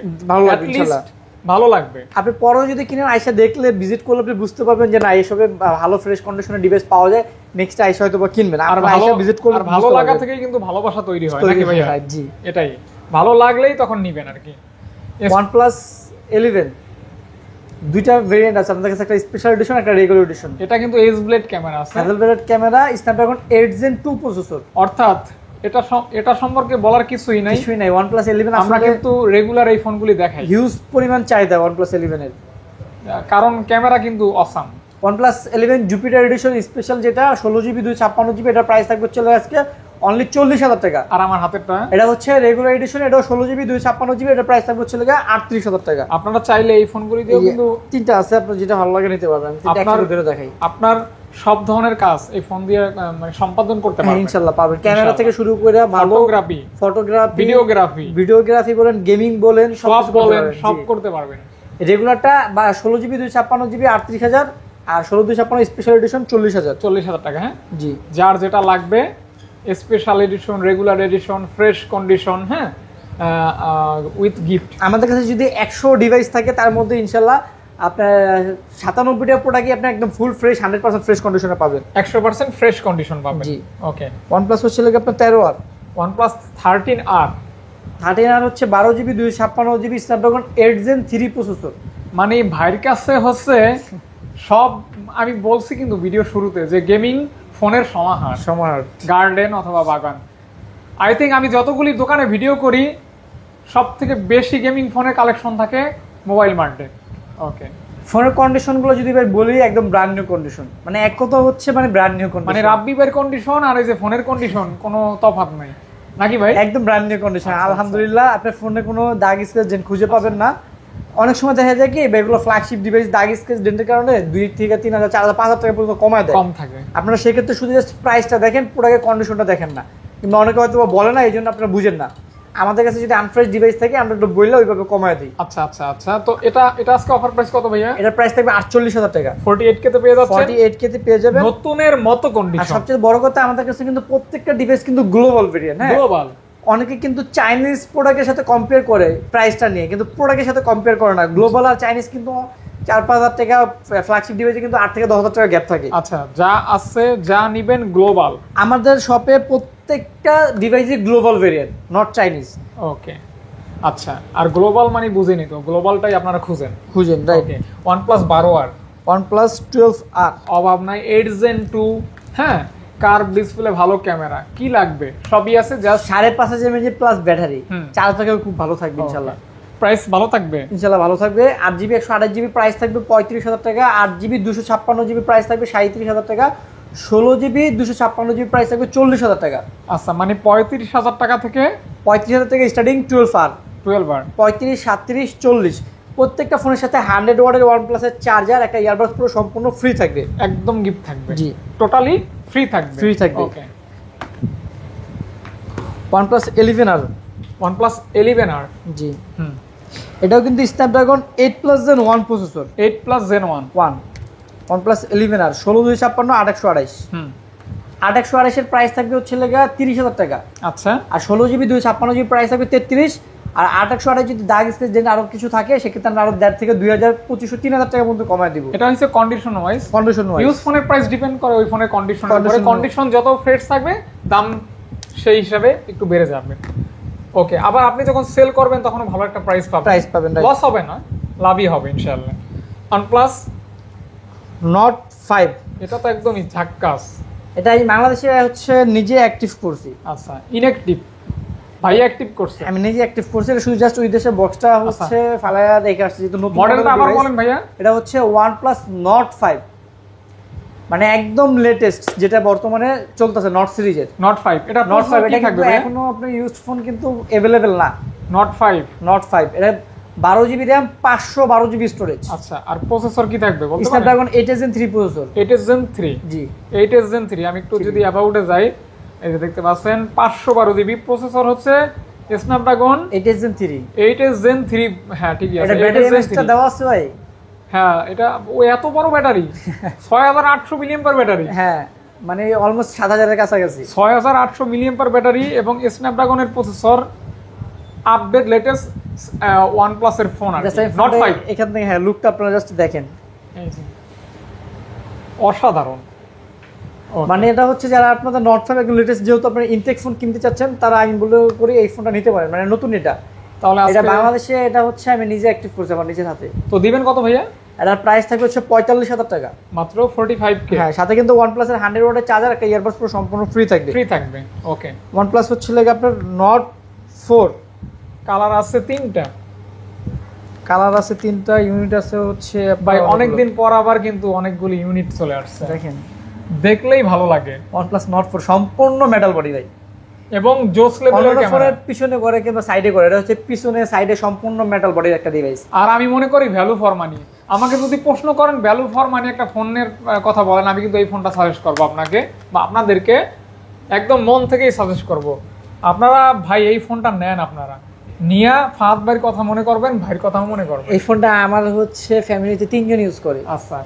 ইনশাআল্লাহ ভালো লাগবে। আপনি পরেও যদি কিনেন, আইসা দেখলে, ভিজিট করলে আপনি বুঝতে পারবেন যে না, এসবে ভালো ফ্রেশ কন্ডিশনের ডিভাইস পাওয়া যায়। নেক্সট আইসা হয়তো বা কিনবেন, আর ভালো ভিজিট করলে ভালো লাগা থেকেই কিন্তু ভালোবাসা তৈরি হয় নাকি ভাইয়া? জি, এটাই, ভালো লাগলেই তখন নিবেন আর কি। OnePlus 11, দুইটা ভেরিয়েন্ট আছে আমাদের কাছে, একটা স্পেশাল এডিশন, একটা রেগুলার এডিশন। এটা কিন্তু এজ ব্লেড ক্যামেরা আছে, hazel blade camera, Snapdragon 8 Gen 2 processor. অর্থাৎ এটা সম্পর্কে বলার কিছুই নাই। কিছুই নাই। OnePlus 11 আমরা কিন্তু রেগুলার এই ফোনগুলি দেখাই, হিউজ পরিমাণ চাহিদা OnePlus 11 এর, কারণ ক্যামেরা কিন্তু awesome. OnePlus 11 Jupiter addition special, যেটা 16GB 256GB, এটা প্রাইস থাকবে চলে আজকে অনলি 40,000 টাকা। আর আমার হাতেরটা এটা হচ্ছে রেগুলার এডিশন, এটাও 16GB 256GB, এটা প্রাইস থাকবে চলে 38,000 টাকা। আপনারা চাইলে এই ফোনগুলি দিয়েও কিন্তু তিনটা আছে, আপনার যেটা ভালো লাগে নিতে পারবেন। আপনার ধরে দেখাই, আপনার সব ধরনের কাজ এই ফোন দিয়ে মানে সম্পাদন করতে পারবেন ইনশাআল্লাহ পাবেন। ক্যামেরা থেকে শুরু করে ভালো ফটোগ্রাফি, ভিডিওগ্রাফি বলেন, গেমিং বলেন, সব করতে পারবেন। রেগুলারটা বা 16GB 256GB 38,000, আর 16/256 স্পেশাল এডিশন 40,000 টাকা। হ্যাঁ জি, যার যেটা লাগবে, special edition, regular edition, fresh condition, হ্যাঁ উইথ গিফট। আমাদের কাছে যদি 100 ডিভাইস থাকে তার মধ্যে ইনশাআল্লাহ আপনার 97টা প্রোডাক্টই আপনি একদম ফুল ফ্রেশ 100% ফ্রেশ কন্ডিশনে পাবেন, 100% ফ্রেশ কন্ডিশন পাবেন। জি ওকে। OnePlus হচ্ছে লাগে আপনার 13R, OnePlus 13R 13R হচ্ছে 12GB 256GB Snapdragon 8 Gen 3 processor. মানে ভাইয়ের কাছে হচ্ছে সব, আমি বলছি কিন্তু ভিডিও শুরুতে যে গেমিং ফোনের সমাহার, গার্ডেন অথবা বাগান। আই থিঙ্ক আমি যতগুলি দোকানে ভিডিও করি সব থেকে বেশি গেমিং ফোনের কালেকশন থাকে মোবাইল মার্টে। ওকে। ফোনের কন্ডিশনগুলো যদি ভাই বলি, একদম ব্র্যান্ড নিউ কন্ডিশন, মানে এক কথা হচ্ছে মানে ব্র্যান্ড নিউ কন্ডিশন, মানে রাব্বিবের কন্ডিশন আর এই যে ফোনের কন্ডিশন কোনো তফাৎ নাই নাকি ভাই? একদম ব্র্যান্ড নিউ কন্ডিশন আলহামদুলিল্লাহ। আপনার ফোনে কোনো দাগ স্ক্র্যাচ ডেন্ট খুঁজে পাবেন না। অনেক সময় দেখা যায় কি এগুলো ফ্ল্যাগশিপ ডিভাইস দাগ স্ক্র্যাচ ডেন্টের কারণে 2 থেকে 3,000 4,000 5,000 টাকা পর্যন্ত কমায় দেয়, কম থাকে। আপনারা সেক্ষেত্রে শুধু জাস্ট প্রাইসটা দেখেন, প্রোডাক্টের কন্ডিশনটা দেখেন না। কিন্তু অনেকে হয়তো বলে না, এই জন্য আপনারা বুঝেন না। আমাদের কাছে যদি আনফ্রেশ ডিভাইস থাকে আমরা একটু বললে ওইভাবে কমায় দিই। আচ্ছা। তো এটা আজকে অফার প্রাইস কত ভাইয়া? এটার প্রাইস থাকবে 48,000 টাকা। 48K তে পেয়ে যাচ্ছেন, 48K তে পেয়ে যাবেন নতুনের মতো আর কন্ডিশন। সবচেয়ে বড় কথা, আমাদের কাছে কিন্তু প্রত্যেকটা ডিভাইস কিন্তু গ্লোবাল ভেরিয়েন্ট। হ্যাঁ, গ্লোবাল। অনেকে কিন্তু চাইনিজ প্রোডাক্টের সাথে কম্পেয়ার করে প্রাইসটা নিয়ে, কিন্তু প্রোডাক্টের সাথে কম্পেয়ার করে না। গ্লোবাল আর চাইনিজ কিন্তু 4-5,000 টাকা, ফ্ল্যাগশিপ ডিভাইসে কিন্তু 8 থেকে 10,000 টাকা গ্যাপ থাকে। আচ্ছা, যা আছে যা নিবেন গ্লোবাল। আমাদের শপে প্রত্যেকটা ডিভাইসই গ্লোবাল ভেরিয়েন্ট, নট চাইনিজ। ওকে। আচ্ছা, আর গ্লোবাল মানে বুঝিনি তো, গ্লোবালটাই আপনারা খুঁজেন, right. OnePlus 12R, OnePlus 12R অভাব নাই, 8 Gen 2, হ্যাঁ, কার্ভ ডিসপ্লে, ভালো ক্যামেরা, কি লাগবে সবই আছে। Just 5.5 mAh plus battery, charge থাকলেও খুব ভালো থাকবে ইনশাআল্লাহ। প্রাইস ভালো থাকবে ইনশাআল্লাহ, ভালো থাকবে। 8GB 128GB প্রাইস থাকবে 35,000 টাকা, 8GB 256GB প্রাইস থাকবে 37,000 টাকা, 16GB 256GB প্রাইস থাকবে 40,000 টাকা। আচ্ছা, মানে 35,000 টাকা থেকে 35,000 টাকা স্টার্টিং 12R, 12R, 35, 37, 40। প্রত্যেকটা ফোনের সাথে 100 ওয়াটের OnePlus এর চার্জার, একটা ইয়ারবাডস পুরো সম্পূর্ণ ফ্রি থাকবে, একদম গিফট থাকবে। জি, টোটালি ফ্রি থাকবে। ওকে। OnePlus 11R, OnePlus 11R, জি, এটাও কিন্তু Snapdragon 8+ Gen 1 processor, 8+ Gen 1। OnePlus 11R 16/256 8/128, 8/128 এর প্রাইস থাকবে হচ্ছে লাগা 30,000 টাকা। আচ্ছা, আর 16GB 256GB প্রাইস থাকবে 33, আর 8/128 যদি দাগ স্পেস দেন আরো কিছু থাকে সেক্ষেত্রে আমরা আরো 1.5 থেকে 2,000 2500 3,000 টাকা পর্যন্ত কমায় দিব। এটা হচ্ছে কন্ডিশন ওয়াইজ। ইউজ ফোনের প্রাইস ডিপেন্ড করে ওই ফোনের কন্ডিশন উপরে। কন্ডিশন যত ফ্রেশ থাকবে দাম সেই হিসাবে একটু বেড়ে যাবে। ওকে। আবার আপনি যখন সেল করবেন তখন ভালো একটা প্রাইস পাবেন, লস হবে না, লাভই হবে ইনশাআল্লাহ। OnePlus Nord 5, এটা তো একদমই ঝাক্কাস। এটা এই বাংলাদেশে হচ্ছে নিজে অ্যাক্টিভ করছি। আচ্ছা, ইনঅ্যাক্টিভ ভাই অ্যাক্টিভ করছে, আমি নিজে অ্যাক্টিভ করছি। এটা শুধু জাস্ট ওই দেশে বক্সটা হচ্ছে ফালায়া রেখে আসছে, যেহেতু নতুন মডেলটা আবার বলেন ভাইয়া। এটা হচ্ছে OnePlus Nord 5, মানে একদম লেটেস্ট যেটা বর্তমানে চলতেছে Nord সিরিজের। Nord 5, এটা Nord 5 এটা কিন্তু এখনো আপনার ইউজড ফোন কিন্তু अवेलेबल না। Nord 5 এটা 12GB RAM 512GB স্টোরেজ। আচ্ছা, আর প্রসেসর কি থাকবে বলতে পারেন? Snapdragon 8 Gen 3 প্রসেসর, 8 Gen 3, জি 8 Gen 3। আমি একটু যদি অ্যাবাউটে যাই, এই যে দেখতে পাচ্ছেন 512GB প্রসেসর হচ্ছে Snapdragon 8 Gen 3, 8 Gen 3। হ্যাঁ ঠিকই আছে, এটা ব্যাটারি এমএএইচটা দেওয়া আছে ভাই। হ্যাঁ, এটা ও এত বড় ব্যাটারি, 6800 মিলিঅ্যাম্পিয়ার ব্যাটারি। হ্যাঁ, মানে অলমোস্ট 7,000 এর কাছাকাছি, 6800 মিলিঅ্যাম্পিয়ার ব্যাটারি এবং স্ন্যাপড্রাগনের প্রসেসর, আপডেট লেটেস্ট OnePlus এর ফোন আছে Nord 5। এখান থেকে হ্যাঁ লুকটা আপনারা জাস্ট দেখেন, অসাধারণ। মানে এটা হচ্ছে যারা আপনাদের Nord 5 একদম লেটেস্ট, যেহেতু আপনারা ইনটেক ফোন কিনতে চাচ্ছেন তারা আমি বলে করি এই ফোনটা নিতে পারেন, মানে নতুন এটা। তাহলে এটা বাংলাদেশে এটা হচ্ছে আমি নিজে অ্যাক্টিভ করছি আমার নিজের হাতে। তো দিবেন কত ভাইয়া? এটার প্রাইস থাকবে হচ্ছে 45,000 টাকা মাত্র 45K। হ্যাঁ, সাথে কিন্তু OnePlus এর 100 ওয়াটের চার্জার, একটা ইয়ারবাডস পুরো সম্পূর্ণ ফ্রি থাকবে। ফ্রি থাকবে। ওকে। OnePlus হচ্ছে লাগে আপনার Nord 4, কালার আছে 3টা, কালার আছে 3টা, ইউনিট আছে হচ্ছে ভাই অনেকদিন পর আবার কিন্তু অনেকগুলো ইউনিট চলে আসছে, দেখেন দেখলেই ভালো লাগে। OnePlus Nord 4 সম্পূর্ণ মেটাল বডি ভাই, এবং জোস লেভেলের অন্যান্য ক্যামেরা। ফোনের পিছনে করে কিংবা সাইডে করে, এটা হচ্ছে পিছনে সাইডে সম্পূর্ণ মেটাল বডির একটা ডিভাইস। আর আমি মনে করি ভ্যালু ফর মানি। আমাকে যদি প্রশ্ন করেন ভ্যালু ফর মানি একটা ফোনের কথা বলেন, আমি কিন্তু এই ফোনটা সাজেস্ট করবো আপনাকে বা আপনাদেরকে, একদম মন থেকেই সাজেস্ট করব। আপনারা ভাই এই ফোনটা নেন, আপনারা নিয়া ফাহাদ ভাইয়ের কথা মনে করবেন, ভাইয়ের কথা মনে করবেন। এই ফোনটা আমার হচ্ছে ফ্যামিলিতে 3 জন ইউজ করে। আচ্ছা,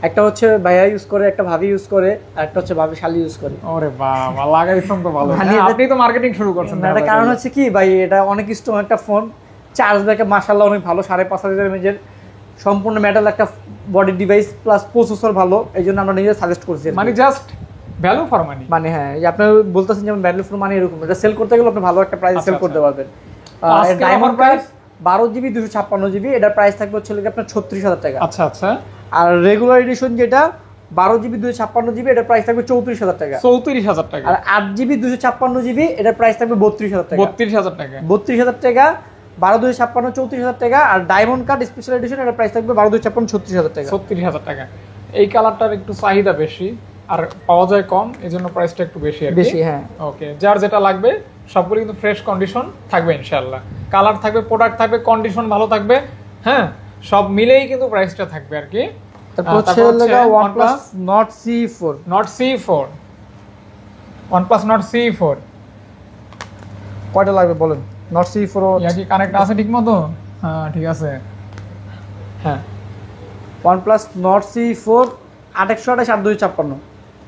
একটা হচ্ছে ভাইয়া ইউজ করে, একটা ভাবি ইউজ করে, আর একটা হচ্ছে ভাবি শালি ইউজ করে। ওরে বাবা, লাগাইছেন তো ভালো। মানে হ্যাঁ, আপনি তো মার্কেটিং শুরু করছেন। না, এটা কারণ হচ্ছে কি ভাই, এটা অনেক স্ট্রং একটা ফোন, চার্জ ব্যাকআপ মাশাআল্লাহ অনেক ভালো, 5,500 mAh এর সম্পূর্ণ মেটাল একটা বডি ডিভাইস, প্লাস প্রসেসর ভালো, এই জন্য আমরা নিজে সাজেস্ট করছি। মানে জাস্ট ভ্যালু ফর মানি। মানে হ্যাঁ, এই আপনি বলতেছেন যেমন ভ্যালু ফর মানি, এরকম এটা সেল করতে গেলে আপনি ভালো একটা প্রাইস সেল করতে পারবেন। আজকে ডায়মন্ড আমার প্রাইস 12GB 256GB, এটার প্রাইস থাকবে হচ্ছে আপনার 36,000 টাকা। আচ্ছা আচ্ছা। আর রেগুলার এডিশন যেটা 12GB 256GB, এটার প্রাইস থাকবে 34,000 টাকা। 34,000 টাকা। আর 8GB 256GB, এটার প্রাইস থাকবে 32,000 টাকা। 32,000 টাকা। 32,000 টাকা, 12/256 34,000 টাকা। আর ডায়মন্ড কার্ড স্পেশাল এডিশন, এটার প্রাইস থাকবে 12/256 36,000 টাকা। 36,000 টাকা। এই কালারটার একটু চাহিদা বেশি আর পাওয়া যায় কম, এজন্য প্রাইসটা একটু বেশি আর কি। বেশি, হ্যাঁ। ওকে, যার যেটা লাগবে সবগুলো কিন্তু ফ্রেশ কন্ডিশন থাকবে ইনশাআল্লাহ। কালার থাকবে, প্রোডাক্ট থাকবে, কন্ডিশন ভালো থাকবে, হ্যাঁ, সব মিলেই কিন্তু প্রাইসটা থাকবে আর কি। তারপর হচ্ছে OnePlus Nord CE4। Nord CE4, OnePlus Nord CE4 কয়টা লাগবে বলেন? Nord CE4 ইয়া কি কানেক্ট আছে ঠিক মতো? হ্যাঁ, ঠিক আছে। হ্যাঁ, OnePlus Nord CE4 8/128 8/256।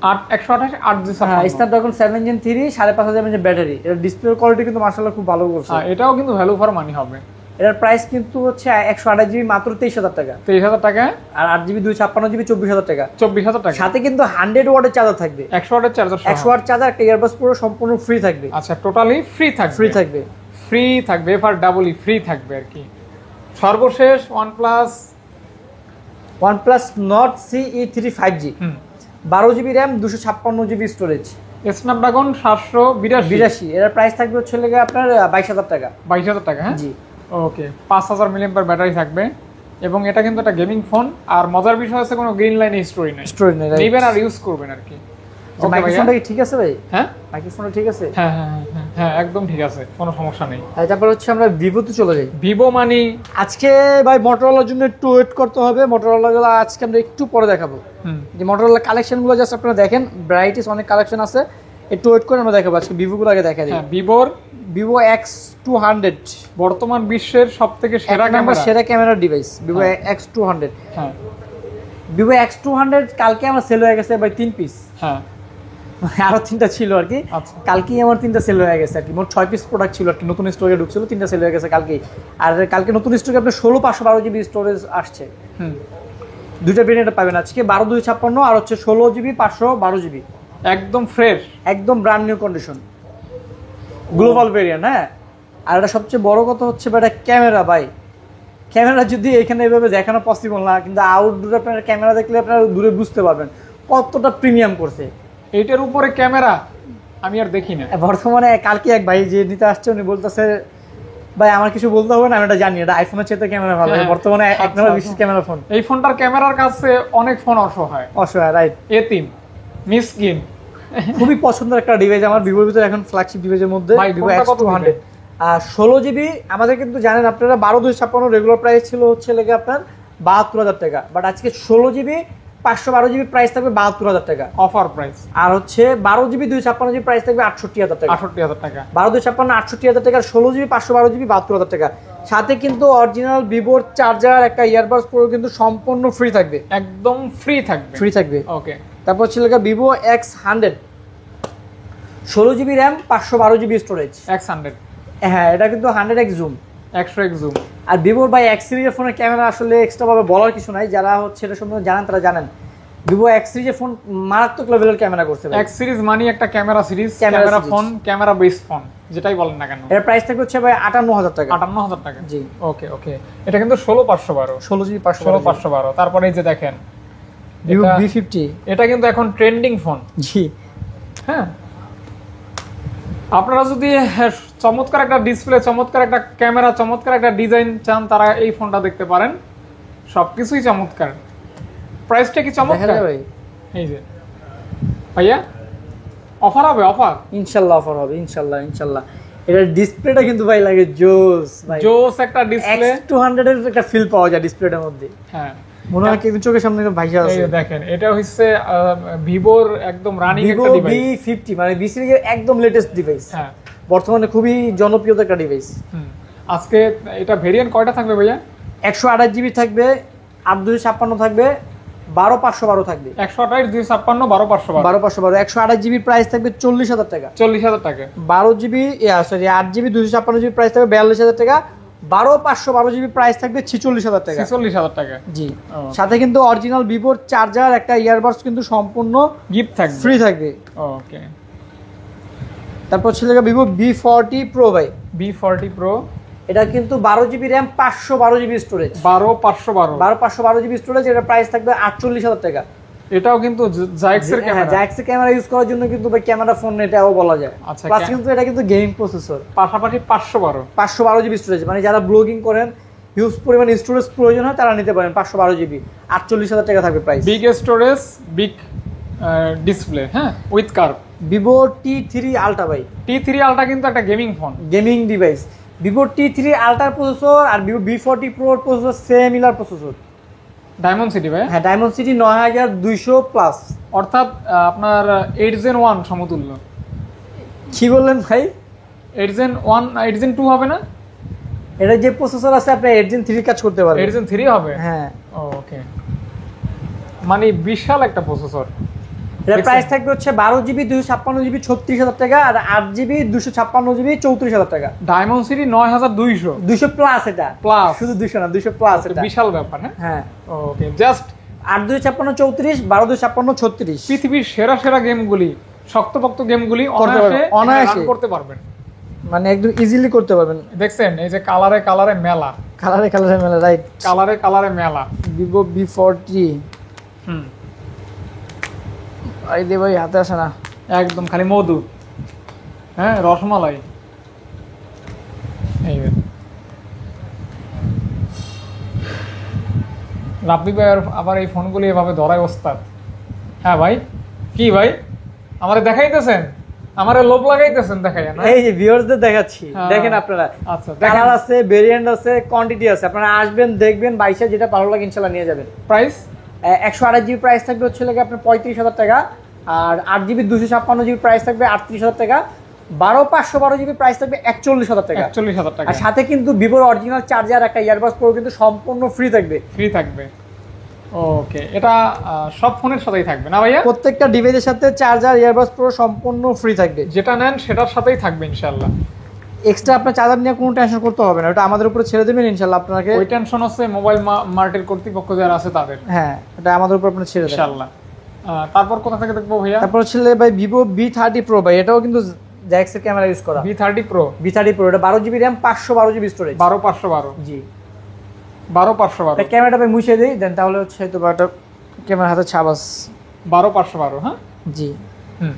128 8 হ্যাঁ, Snapdragon 7 Gen 3 5,500 mAh ব্যাটারি। এর ডিসপ্লে কোয়ালিটি কিন্তু মাশাআল্লাহ খুব ভালো করছে। এটাও কিন্তু ভ্যালু ফর মানি হবে। এটার প্রাইস কিন্তু হচ্ছে 128GB মাত্র 23,000 টাকা। 23,000 টাকা। আর 8GB 256GB 24,000 টাকা। 24,000 টাকা। সাথে কিন্তু 100 ওয়াটের চার্জার থাকবে, 100 ওয়াটের চার্জার। 100 ওয়াট চার্জার, একটা ইয়ারবাডস পুরো সম্পূর্ণ ফ্রি থাকবে। আচ্ছা, টোটালি ফ্রি থাকবে। ফ্রি থাকবে, ফ্রি থাকবে, এফআর ডাবলই ফ্রি থাকবে আর কি। সর্বশেষ OnePlus Nord CE3 5G, 12GB RAM 256GB storage, Snapdragon 782। এর প্রাইস থাকবে হচ্ছে লেগে আপনার 22,000 টাকা। 22,000 টাকা, হ্যাঁ জি। ওকে, 5,000 মিলিঅ্যাম্পিয়ার ব্যাটারি থাকবে এবং এটা কিন্তু একটা গেমিং ফোন। আর মজার বিষয় হচ্ছে কোনো গ্রিন লাইন স্টোরি নাই, স্টোরেজ নেই, নেবেন আর ইউজ করবেন আর কি। ওকে ভাইয়া, মাইক্রোফোনটা কি ঠিক আছে ভাই? হ্যাঁ, মাইক্রোফোনটা ঠিক আছে? হ্যাঁ হ্যাঁ হ্যাঁ হ্যাঁ, একদম ঠিক আছে, কোনো সমস্যা নেই। আর তারপর হচ্ছে আমরা ভিভোতে চলে যাই। ভিভো মানি আজকে ভাই মোটরোলার জন্য একটু ওয়েট করতে হবে। মোটরোলাগুলো আজকে আমরা একটু পরে দেখাবো। যে মোটরোলা কালেকশনগুলো জাস্ট আপনারা দেখেন, ভ্যারাইটিস অনেক কালেকশন আছে, একটু ওয়েট করে আমরা দেখাবো। আজকে ভিভোগুলো আগে দেখা দিই। হ্যাঁ, ভিভো X200 বর্তমান বিশ্বের সবথেকে সেরা ক্যামেরা, সেরা ক্যামেরার ডিভাইস ভিভো X200। হ্যাঁ, ভিভো X200 কালকে আমার সেল হয়ে গেছে ভাই 3 পিস। হ্যাঁ, আরো 3টা ছিল আর কি। আচ্ছা, কালকেই আমার 3টা সেল হয়ে গেছে আর কি। মোট 6 পিস প্রোডাক্ট ছিল আর কি, নতুন স্টকে ঢুকছিল, 3টা সেল হয়ে গেছে কালকেই। আর কালকে নতুন স্টকে আপনার 16/512GB স্টোরেজ আসছে। দুইটা ভেরিয়েন্ট পাবেন আজকে, 12/256 আর হচ্ছে 16GB 512GB, একদম ফ্রেশ, একদম brand new condition, global variant. হ্যাঁ, আর এটা সবচেয়ে বড় কথা হচ্ছে এটা ক্যামেরা ভাই। ক্যামেরা যদি এখানে এভাবে দেখানো পসিবল না, কিন্তু আউটডোর আপনার ক্যামেরা দেখলে আপনারা দূরে বুঝতে পারবেন কতটা প্রিমিয়াম করছে। এইটার উপরে ক্যামেরা আমি আর দেখি না। বর্তমানে কালকে এক ভাই যে নিতে আসছে, উনি বলতেছে ভাই আমার কিছু বলতে হবে না, আমি এটা জানি, এটা আইফোনের চেয়ে ক্যামেরা ভালো। বর্তমানে এক নম্বর বিশেষ ক্যামেরা ফোন। এই ফোনটার ক্যামেরার কাছে অনেক ফোন অসহায়, রাইট, এতিম, মিসকিন। খুবই পছন্দের একটা ডিভাইস আমার ভিভোর ভিতরে এখন ফ্ল্যাগশিপ ডিভাইসের মধ্যে ভিভো X200। আর 16GB আমাদের কিন্তু জানেন আপনারা 12/256 রেগুলার প্রাইস ছিল হচ্ছে লেগে আপনার 72,000 টাকা, বাট আজকে 16GB 512GB প্রাইস থাকবে 72,000 টাকা অফার প্রাইস। আর হচ্ছে 12GB 256GB প্রাইস থাকবে 68,000 টাকা। 68,000 টাকা, 12/256 68,000 টাকা, 16GB 512GB 72,000 টাকা। সাথে কিন্তু অরিজিনাল ভিভোর চার্জার, একটা ইয়ারবাডস পুরো কিন্তু সম্পূর্ণ ফ্রি থাকবে, একদম ফ্রি থাকবে। ওকে, তারপর হচ্ছে লেগে Vivo X100 16GB RAM 512GB storage X100। হ্যাঁ, এটা কিন্তু 100x জুম, 100x জুম। আর ভিভোর বাই X সিরিজের ফোনের ক্যামেরা আসলে এক্সট্রা ভাবে বলার কিছু নাই, যারা হচ্ছে এটা সম্বন্ধে জানেন তারা জানেন। ভিভো এক্স সিরিজের ফোন মারাত্মক লেভেলের ক্যামেরা করছে ভাই। এক্স সিরিজ মানে একটা camera series, camera camera series। Phone, camera base phone, যেটাই বলেন না কেন। এর প্রাইস থাকবে হচ্ছে ভাই 58000 টাকা। 58000 টাকা। জি। ওকে ওকে, এটা কিন্তু 16512, 16GB 16512। তারপরে এই যে দেখেন ভিভো এটা- V50। এটা কিন্তু এখন ট্রেন্ডিং ফোন। জি। হ্যাঁ, আপনারা যদি চমৎকার একটা ডিসপ্লে, চমৎকার একটা ক্যামেরা, চমৎকার একটা ডিজাইন চান, তারা এই ফোনটা দেখতে পারেন। সবকিছুই চমৎকার। প্রাইসটা কি দেখা চমৎকার? যায় ভাই। এই যে ভাইয়া, অফার হবে, অফার ইনশাআল্লাহ অফার হবে, ইনশাআল্লাহ ইনশাআল্লাহ। এটার ডিসপ্লেটা কিন্তু ভাই লাগে জোস ভাই। জোস একটা ডিসপ্লে। X200 এর একটা ফিল পাওয়া যায় ডিসপ্লেটার মধ্যে। হ্যাঁ, মনে হয় কি একদম চোখের সামনে ভাইসা এই আছে। যে দেখেন, এটা হচ্ছে ভিভোর একদম রানিং ভিভো একটা ডিভাইস। V50 মানে V সিরিজের একদম লেটেস্ট ডিভাইস। হ্যাঁ। বর্তমানে খুবই জনপ্রিয় একটা ডিভাইস। হুম। আজকে এটা ভেরিয়েন্ট কয়টা থাকবে ভাইয়া? 128GB থাকবে, 8256 থাকবে, 12512 থাকবে। 128, 256, 12512। 12512 128GB প্রাইস থাকবে 40000 টাকা। 40000 টাকা। 12GB sorry 8GB 256GB price থাকবে 42000 টাকা। 12512GB প্রাইস থাকবে 46000 টাকা। 46000 টাকা। জি। ও। সাথে কিন্তু অরিজিনাল ভিভোর চার্জার, একটা ইয়ারবাডস কিন্তু সম্পূর্ণ গিফট থাকবে। ফ্রি থাকবে। ওকে। তারপর ছিল ভিভো V40 Pro ভাই। V40 Pro, এটা কিন্তু 12GB RAM, 512GB storage. 12512। 12512GB storage. এটা প্রাইস থাকবে 48000 টাকা। এটাও কিন্তু জাইক্সের ক্যামেরা। জাইক্সের ক্যামেরা ইউজ করার জন্য কিন্তু ভাই ক্যামেরা ফোন এটাও বলা যায়। আচ্ছা, প্লাস কিন্তু এটা কিন্তু গেমিং প্রসেসর। পাশাপাশি 512। 512GB স্টোরেজ, মানে যারা ব্লগিং করেন, হিউজ পরিমাণ স্টোরেজ প্রয়োজন হয়, তারা নিতে পারেন। 512GB 48000 টাকা থাকবে price. Big storage, big display, হ্যাঁ, with curve. Vivo T3 ultra ভাই। T3 আলট্রা কিন্তু একটা gaming phone. Gaming device. Vivo T3 আলট্রার প্রসেসর আর ভিভো V40 Pro এর processor similar processor. Diamond city ভাই। হ্যাঁ, ডায়মন্ড সিটি 9200 প্লাস। অর্থাৎ আপনার 8 Gen 1 সমতুল্য। কি বললেন ভাই? 8 Gen 1, 8 Gen 2 হবে না? এটা যে প্রসেসর আছে আপনি 8 Gen 3 কাজ করতে পারবেন। 8 Gen 3 হবে? হ্যাঁ। ওকে, মানে বিশাল একটা প্রসেসর। এর প্রাইস থাকবে হচ্ছে 12GB 256GB 36000 টাকা, আর 8GB 256GB 34000 টাকা। Diamond city 9200 200 plus. এটা প্লাস, শুধু 200 না, 200 প্লাস। এটা বিশাল ব্যাপার। হ্যাঁ, হ্যাঁ। ওকে, জাস্ট 8256 34 12256 36। পৃথিবীর সেরা সেরা গেমগুলি, শক্তপোক্ত গেমগুলি করতে পারবেন, অনায়াসে অনায়াসে। রান করতে পারবেন। মানে একদম ইজিলি করতে পারবেন। দেখছেন, এই যে কালারে কালারে মেলা, কালারে কালারে মেলা, রাইট। কালারে কালারে মেলা। Vivo V40। হুম, এই দে ভাই, হাতে আসে না। একদম খালি মধু, হ্যাঁ, রসমালাই। এই যে রাব্বি ভাই আবার এই ফোনগুলি এভাবে ধরায় ওস্তাদ। হ্যাঁ ভাই, কি ভাই আমারে দেখাইতেছেন, আমারে লোভ লাগাইতেছেন, দেখাই না? এই যে ভিউয়ার্সদের দেখাচ্ছি, হ্যাঁ। দেখেন আপনারা। আচ্ছা, দেখেন কালার আছে, ভেরিয়েন্ট আছে, কোয়ান্টিটি আছে। আপনারা আসবেন, দেখবেন, বাইশে যেটা ভালো লাগে ইনশাআল্লাহ নিয়ে যাবেন। প্রাইস 128GB প্রাইস থাকবে হচ্ছে লাগে আপনার 35000 টাকা, আর 8GB 256GB প্রাইস থাকবে 38000 টাকা, 12512GB প্রাইস থাকবে 41000 টাকা। 41000 টাকা আর সাথে কিন্তু ভিভোর অরিজিনাল চার্জার, একটা ইয়ারবাডস প্রো কিন্তু সম্পূর্ণ ফ্রি থাকবে। ফ্রি থাকবে। ওকে, এটা সব ফোনের সাথেই থাকবে না ভাইয়া? প্রত্যেকটা ডিভাইসের সাথে চার্জার, ইয়ারবাডস প্রো সম্পূর্ন ফ্রি থাকবে। যেটা নেন সেটার সাথেই থাকবে ইনশাআল্লাহ। এক্সট্রা আপনার চার্জার নিয়ে কোনো টেনশন করতে হবে না, ওটা আমাদের উপরে ছেড়ে দেবেন ইনশাআল্লাহ আপনাকে। ওই টেনশন হচ্ছে মোবাইল মার্টের কর্তৃপক্ষ যারা আছে তাদের। হ্যাঁ, এটা আমাদের উপর আপনি ছেড়ে দেবেন ইনশাআল্লাহ। তারপর কোথা থেকে দেখবো ভাইয়া? তারপর ছিল ভাই ভিভো V30 Pro ভাই। এটাও কিন্তু জ্যাক্সের ক্যামেরা ইউজ করা। V30 Pro, V30 Pro, এটা 12GB র্যাম, 512GB স্টোরেজ। 12512। জি। 12512, এটা ক্যামেরাটা ভাই মুছে দেই দেন, তাহলে হচ্ছে তো একটা ক্যামেরা হাতে ছাবাস। 12512। হ্যাঁ, জি। হুম,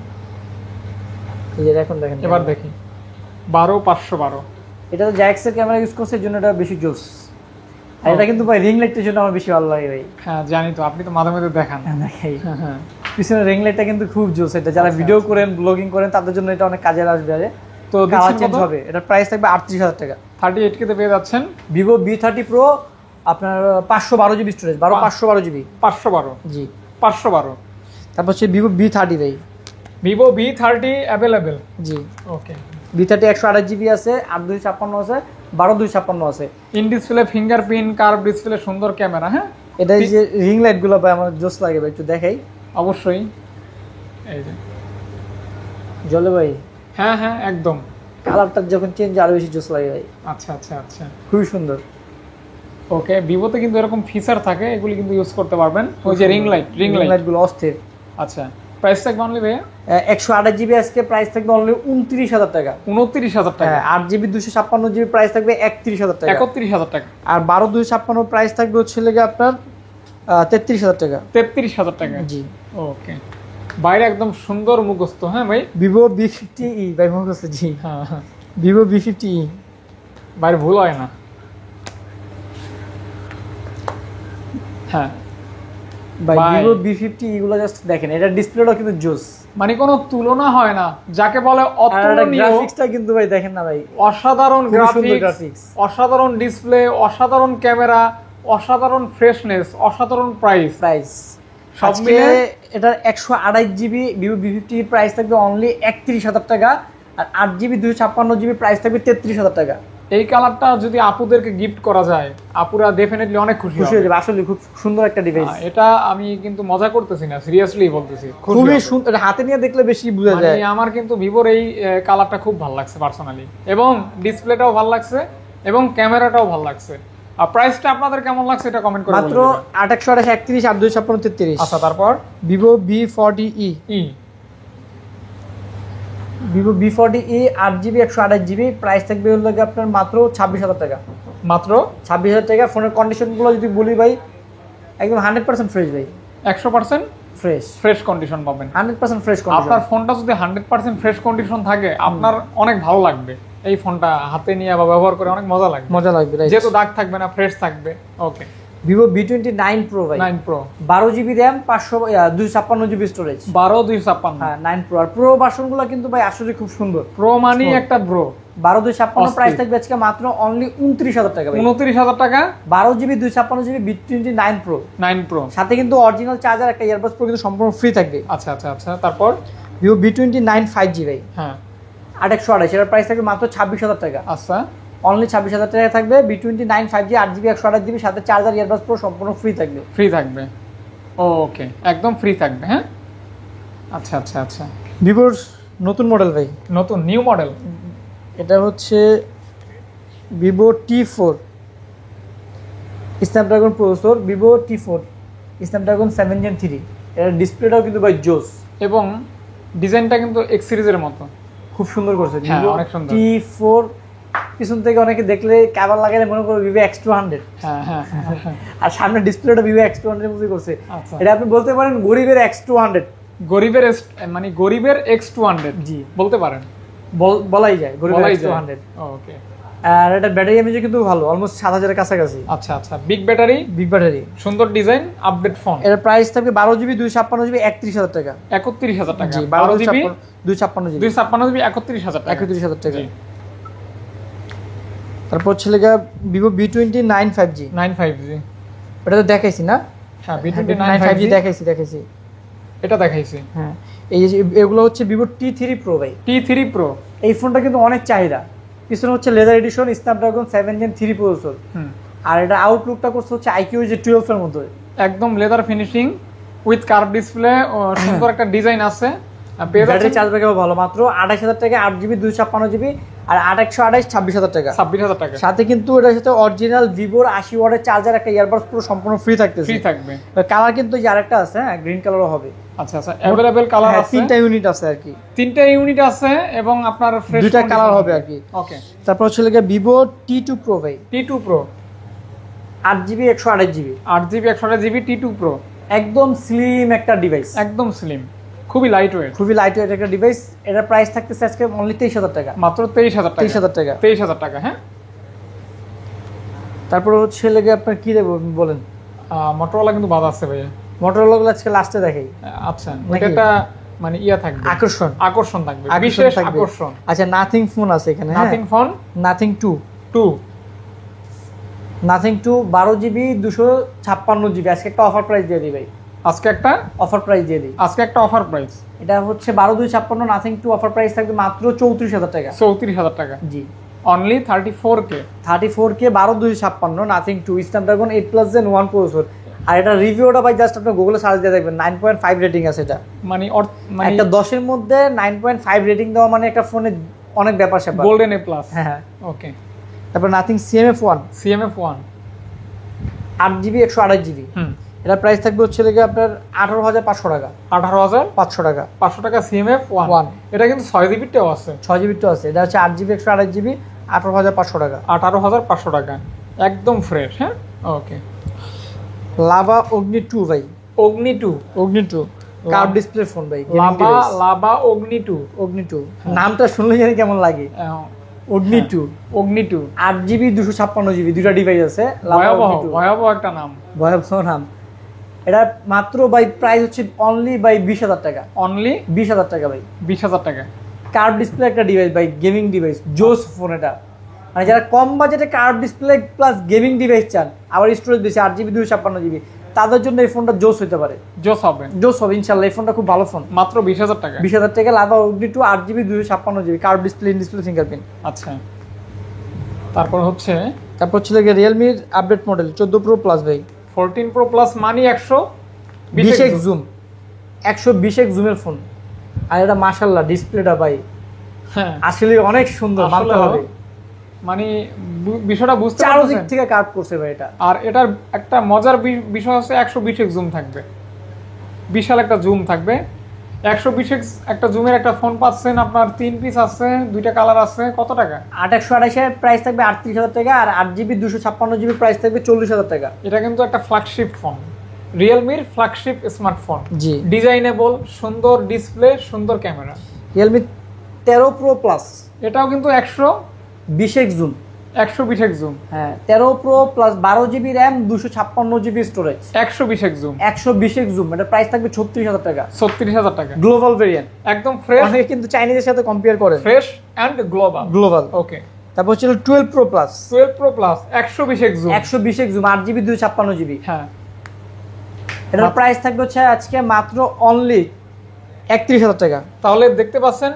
এই যে এখন দেখেন, এবার দেখি 12512। এটা তো জ্যাক্সের ক্যামেরা ইউজ করছে, এর জন্য এটা বেশি জোস। আর এটা কিন্তু ভাই রিং লাইটের জন্য আমার বেশি ভালো লাগে ভাই। হ্যাঁ, জানি তো, আপনি তো মাঝে মাঝে দেখান। দেখাই, হ্যাঁ হ্যাঁ। পিছনে রিং লাইটটা কিন্তু খুব জোস। এটা যারা ভিডিও করেন, ব্লগিং করেন, তাদের জন্য এটা অনেক কাজে আসবে। তো কালার দিচ্ছেন চেঞ্জ কত? হবে। এটার প্রাইস থাকবে 38000 টাকা। 38K তে পেয়ে যাচ্ছেন ভিভো V30 Pro, আপনার 512GB স্টোরেজ, 512GB। 512। জি। 512। তারপর হচ্ছে ভিভো V30 ভাই। Vivo V30 available. জি। ওকে, V30 128GB আছে, 8256 আছে, 12256 আছে। In display fingerprint, curve display, সুন্দর ক্যামেরা। হ্যাঁ, এটা এই যে রিং লাইট গুলো ভাই আমার জোস লাগে ভাই, একটু দেখাই। অবশ্যই। এই যে, জলে ভাই, হ্যাঁ হ্যাঁ, একদম। কালারটা যখন চেঞ্জ আরো বেশি জোস লাগে ভাই, আচ্ছা আচ্ছা আচ্ছা। খুবই সুন্দর। ওকে, ভিভোতে কিন্তু এরকম ফিচার থাকে, এগুলি কিন্তু ইউজ করতে পারবেন। ওই যে রিং লাইট গুলো অস্থির। আচ্ছা, প্রাইস থাকবে অনলি ভাইয়া 128 জিবি আজকে প্রাইস থাকবে অনলি 29,000 টাকা। 29,000 টাকা। 8 জিবি 256 জিবি প্রাইস থাকবে 31,000 টাকা। 31,000 টাকা। আর 12 256 প্রাইস থাকবে হচ্ছে লেগে আপনার 33,000 টাকা। 33,000 টাকা। জি ওকে, বাইরে একদম সুন্দর মুখস্থ। হ্যাঁ ভাই, ভিভো V50e ভাই মনে করছে। জি হ্যাঁ হ্যাঁ, ভিভো V50e বাইরে ভুল হয় না। হ্যাঁ ভাই ভাই। ভিভো V50e গুলো জাস্ট দেখেন, এটা ডিসপ্লেটাও কিন্তু জোস, মানে কোনো তুলনা হয় না, যাকে বলে আর অতুলনীয়। গ্রাফিক্সটা কিন্তু ভাই দেখেন না ভাই, অসাধারণ খুবই সুন্দর গ্রাফিক্স, গ্রাফিক্স। অসাধারণ ডিসপ্লে, অসাধারণ ক্যামেরা, অসাধারণ ফ্রেশনেস, অসাধারণ প্রাইস। সব আজকে মিলে এটার 128 জিবি ভিভো V50 প্রাইস থাকবে অনলি 31,000 টাকা। আর 8 জিবি 256 জিবি প্রাইস থাকবে 33,000 টাকা। এই কালারটা যদি আপুদেরকে গিফট করা যায়, আপুরা ডেফিনেটলি অনেক খুশি খুশি হয়ে হবে। যাবে, আসলে খুব সুন্দর একটা ডিভাইস। এটা আমি কিন্তু মজা করতেছি না, সিরিয়াসলি বলতেছি, খুশি খুবই হবে। সুন্দর, হাতে নিয়ে দেখলে বেশি বোঝা মানে যায়। আমার কিন্তু ভিভোর এই কালারটা খুব ভালো লাগছে পার্সোনালি, এবং ডিসপ্লেটাও ভালো লাগছে এবং ক্যামেরাটাও ভালো লাগছে। আর প্রাইসটা আপনাদের কেমন লাগছে এটা কমেন্ট করে মাত্র বলে দিবেন। 2828 31 আর 256 33। আচ্ছা, তারপর Vivo V40e Vivo V40e 8 GB 128 GB price থাকবে হলো গিয়ে আপনার মাত্র 26,000 টাকা। মাত্র 26,000 টাকা। ফোনের কন্ডিশনগুলো যদি বলি ভাই, একদম 100% ফ্রেশ ভাই, 100% ফ্রেশ ফ্রেশ কন্ডিশন পাবেন। 100% ফ্রেশ কন্ডিশন। আপনার ফোনটা যদি 100% ফ্রেশ কন্ডিশন থাকে, আপনার অনেক ভালো লাগবে। এই ফোনটা হাতে নিয়ে বা ব্যবহার করে অনেক মজা লাগবে, মজা লাগবে রাইট। যেহেতু দাগ থাকবে না, ফ্রেশ থাকবে। ওকে, ভিভো V29 প্রো ভাই, 9 pro 12 GB RAM 256 GB storage. 12 256। হ্যাঁ 9 প্রো। আর প্রো ভার্সনগুলো কিন্তু ভাই আসলে খুব সুন্দর। প্রো মানি একটা ব্রো। 12 256 প্রাইস অস্থির। থাকবে আজকে মাত্র অনলি 29,000 টাকা ভাই। 29,000 টাকা। 12 GB 256 GB V29 pro, 9 pro. সাথে কিন্তু অরিজিনাল চার্জার, একটা ইয়ারবাডস প্রো কিন্তু সম্পূর্ণ ফ্রি থাকবে। আচ্ছা আচ্ছা আচ্ছা, তারপর ভিভো V29 5G ভাই, হ্যাঁ 828, এর প্রাইস থাকবে মাত্র 26,000 টাকা। আচ্ছা, অনলি 26,000 টাকা থাকবে। V29 5G 8 জিবি 128 জিবি সাথে চার্জার, ইয়ারবাডস প্রো সম্পূর্ণ ফ্রি থাকবে। ফ্রি থাকবে। ওকে, একদম ফ্রি থাকবে। হ্যাঁ, আচ্ছা আচ্ছা আচ্ছা, ভিভোর নতুন মডেল ভাই, নতুন নিউ মডেল। এটা হচ্ছে Vivo T4 Snapdragon processor, Vivo T4 Snapdragon 7 Gen 3। এর ডিসপ্লেটাও কিন্তু ভাই জোস, এবং ডিজাইনটা কিন্তু এক্স সিরিজের মতো, খুব সুন্দর করছে। হ্যাঁ, ভিভো অনেক সুন্দর। T4 পিছন থেকে অনেকে দেখলে কাভার লাগালে মনে করো ভিভো X200, হ্যাঁ হ্যাঁ হ্যাঁ। আর সামনে ডিসপ্লেটা ভিভো X200 এর মতোই করছে। আচ্ছা, এটা আপনি বলতে পারেন গরিবের X200। গরিবের মানে গরিবের X200 জি বলতে পারেন, বলাই যায় গরিবের বলাই যায়। X200। ওকে, আর এটা ব্যাটারি এমএএইচ কিন্তু ভালো, অলমোস্ট 7,000 এর কাছাকাছি। আচ্ছা আচ্ছা, বিগ ব্যাটারি, বিগ ব্যাটারি। সুন্দর ডিজাইন, আপডেট ফোন। এর প্রাইস থাকবে 12 জিবি 256 জিবি 31,000 টাকা। 31,000 টাকা। জি 12 জিবি 256 জিবি 256 জিবি 31,000 টাকা। 31,000 টাকা। জি। তারপর ছেলে গা ভিভো V29 5G, 95G। ওটা তো দেখাইছি না? হ্যাঁ, V29 5G 5G দেখাইছি। এটা দেখাইছি। হ্যাঁ, এই যে এগুলো হচ্ছে ভিভো T3 প্রো ভাই। T3 pro. এই ফোনটা কিন্তু অনেক চাহিদা। পিছনে হচ্ছে leather edition, Snapdragon 7 Gen 3 processor. আর এটা আউটলুকটা করছে হচ্ছে IQ যে 12 এর মতো, একদম leather finishing with curve display, সুন্দর একটা ডিজাইন আছে। ব্যাটারি চার্জ ব্যাকআপ ভালো। মাত্র 28,000 টাকা, 8 জিবি 256 জিবি আর 8/128 26,000 টাকা। 26,000 টাকা। সাথে কিন্তু এটার সাথে অরিজিনাল ভিভোর 80 ওয়াটের চার্জার, একটা ইয়ারবাডস পুরো সম্পূর্ণ ফ্রি থাকতেছে। ফ্রি থাকবে। কালার কিন্তু এই যে আরেকটা আছে, হ্যাঁ গ্রিন কালারও হবে। আচ্ছা আচ্ছা, अवेलेबल কালার আছে। তিনটা ইউনিট আছে আর কি, তিনটা ইউনিট আছে এবং আপনার ফ্রেশ দুইটা কালার হবে আর কি। ওকে, তারপর হচ্ছে লাগে ভিভো T2 প্রো ভাই, T2 pro 8 GB 128 GB 8 GB 128 GB T2 pro. একদম স্লিম একটা ডিভাইস, একদম স্লিম, খুবই লাইট ওয়েট, খুবই লাইট ওয়েট একটা ডিভাইস। এটার প্রাইস থাকতেছে আজকে অনলি 23,000 টাকা। মাত্র 23,000 টাকা। 23,000 টাকা। 23,000 টাকা। হ্যাঁ, তারপর হচ্ছে লাগে আপনার কি দেবো বলেন? মোটরোলা কিন্তু বাদ আছে ভাইয়া। মোটরোলা গুলো আজকে লাস্টে দেখাই। আচ্ছা, এটা একটা মানে ইয়া থাকবে, আকর্ষণ থাকবে, বিশেষ আকর্ষণ। আচ্ছা, নাথিং ফোন আছে এখানে, nothing phone nothing 2 nothing 2 12 GB 256 GB আজকে একটা অফার প্রাইস দিয়ে দিই ভাই। আজকে একটা অফার প্রাইস দিয়ে দিই, আজকে একটা অফার প্রাইস। এটা হচ্ছে 12/256 নাথিং 2 অফার প্রাইস থাকবে মাত্র 34,000 টাকা। 34,000 টাকা। জি, only 34K। 34K 12/256 Nothing 2 Snapdragon 8+ Gen 1 processor. আর এটা রিভিউটা ভাই জাস্ট আপনি গুগলে সার্চ দিয়ে দেখবেন, 9.5 রেটিং আছে এটা। মানে একটা 10 এর মধ্যে 9.5 রেটিং দেওয়া মানে একটা ফোনে অনেক ব্যাপার স্যাপার, গোল্ডেন A+। হ্যাঁ। ওকে, তারপর nothing CMF1 CMF1 8GB 128GB। এটা প্রাইস থাকবে হচ্ছে লেগে আপনার 18,500 টাকা। 18,500 টাকা। 500 টাকা CMF 1। এটা কিন্তু 6GB টাও আছে। 6GB টাও আছে। এটা হচ্ছে 8GB 128GB 18,500 টাকা। 18,500 টাকা একদম ফ্রেশ। হ্যাঁ, ওকে। লাভা অগ্নি 2 ভাই। অগ্নি 2 কার্ভ ডিসপ্লে ফোন ভাই। লাভা অগ্নি 2। নামটা শুনলে জানি কেমন লাগে। অগ্নি 2 8GB 256GB দুইটা ডিভাইস আছে। ভয়াবহ একটা নাম। ভয়াবহ নাম। এটা মাত্র ভাই প্রাইস হচ্ছে অনলি ভাই 20,000 টাকা। অনলি 20,000 টাকা ভাই। 20,000 টাকা। কার্ভ ডিসপ্লে একটা ডিভাইস ভাই, গেমিং ডিভাইস, জোস ফোন এটা। মানে যারা কম বাজেটে curve display plus gaming device চান, আবার স্টোরেজ বেশি 8GB 256GB, তাদের জন্য এই ফোনটা জোস হতে পারে। জোস হবে ইনশাল্লাহ। এই ফোনটা খুব ভালো ফোন। মাত্র 20,000 টাকা। 20,000 টাকা lava Agni 2 8GB 256GB curve display, in display fingerprint. আচ্ছা, তারপর হচ্ছে রিয়েলমির আপডেট মডেল 14 Pro Plus ভাই। 14 Pro Plus মানে 120x জুম, 120x জুমের ফোন। আর এটা মাশাআল্লাহ ডিসপ্লেটা ভাই হ্যাঁ আসলে অনেক সুন্দর, মানতে হবে। মানে বিষয়টা বুঝতে পারছেন, চারদিক থেকে কার্ভ করছে ভাই এটা। আর এটার একটা মজার বিষয় হচ্ছে 120x জুম থাকবে, বিশাল একটা জুম থাকবে। 120x একটা জুমের একটা ফোন পাচ্ছেন আপনার, 3 পিস আছে, 2টা কালার আছে। কত টাকা? 8/128 এর প্রাইস থাকবে 38,000 টাকা। আর 8GB 256GB প্রাইস থাকবে 40,000 টাকা। এটা কিন্তু একটা ফ্ল্যাগশিপ ফোন, রিয়েলমির ফ্ল্যাগশিপ স্মার্টফোন। জি, ডিজাইনেবল, সুন্দর ডিসপ্লে, সুন্দর ক্যামেরা। রিয়েলমি 13 Pro Plus, এটাও কিন্তু 120x জুম। 120x জুম, হ্যাঁ 13 Pro Plus 12GB RAM 256GB storage, 120x zoom, 120x zoom. এটা প্রাইস থাকবে 36,000 টাকা। 36,000 টাকা। গ্লোবাল ভেরিয়েন্ট, একদম ফ্রেশ। অনেকে কিন্তু চাইনিজের সাথে কম্পেয়ার করে। Fresh and global. ওকে। তারপর ছিল 12 Pro Plus, 120x zoom, 120x zoom, 8GB 256GB। হ্যাঁ, এটার প্রাইস থাকবে হচ্ছে আজকে মাত্র অনলি 31,000 টাকা। তাহলে দেখতে পাচ্ছেন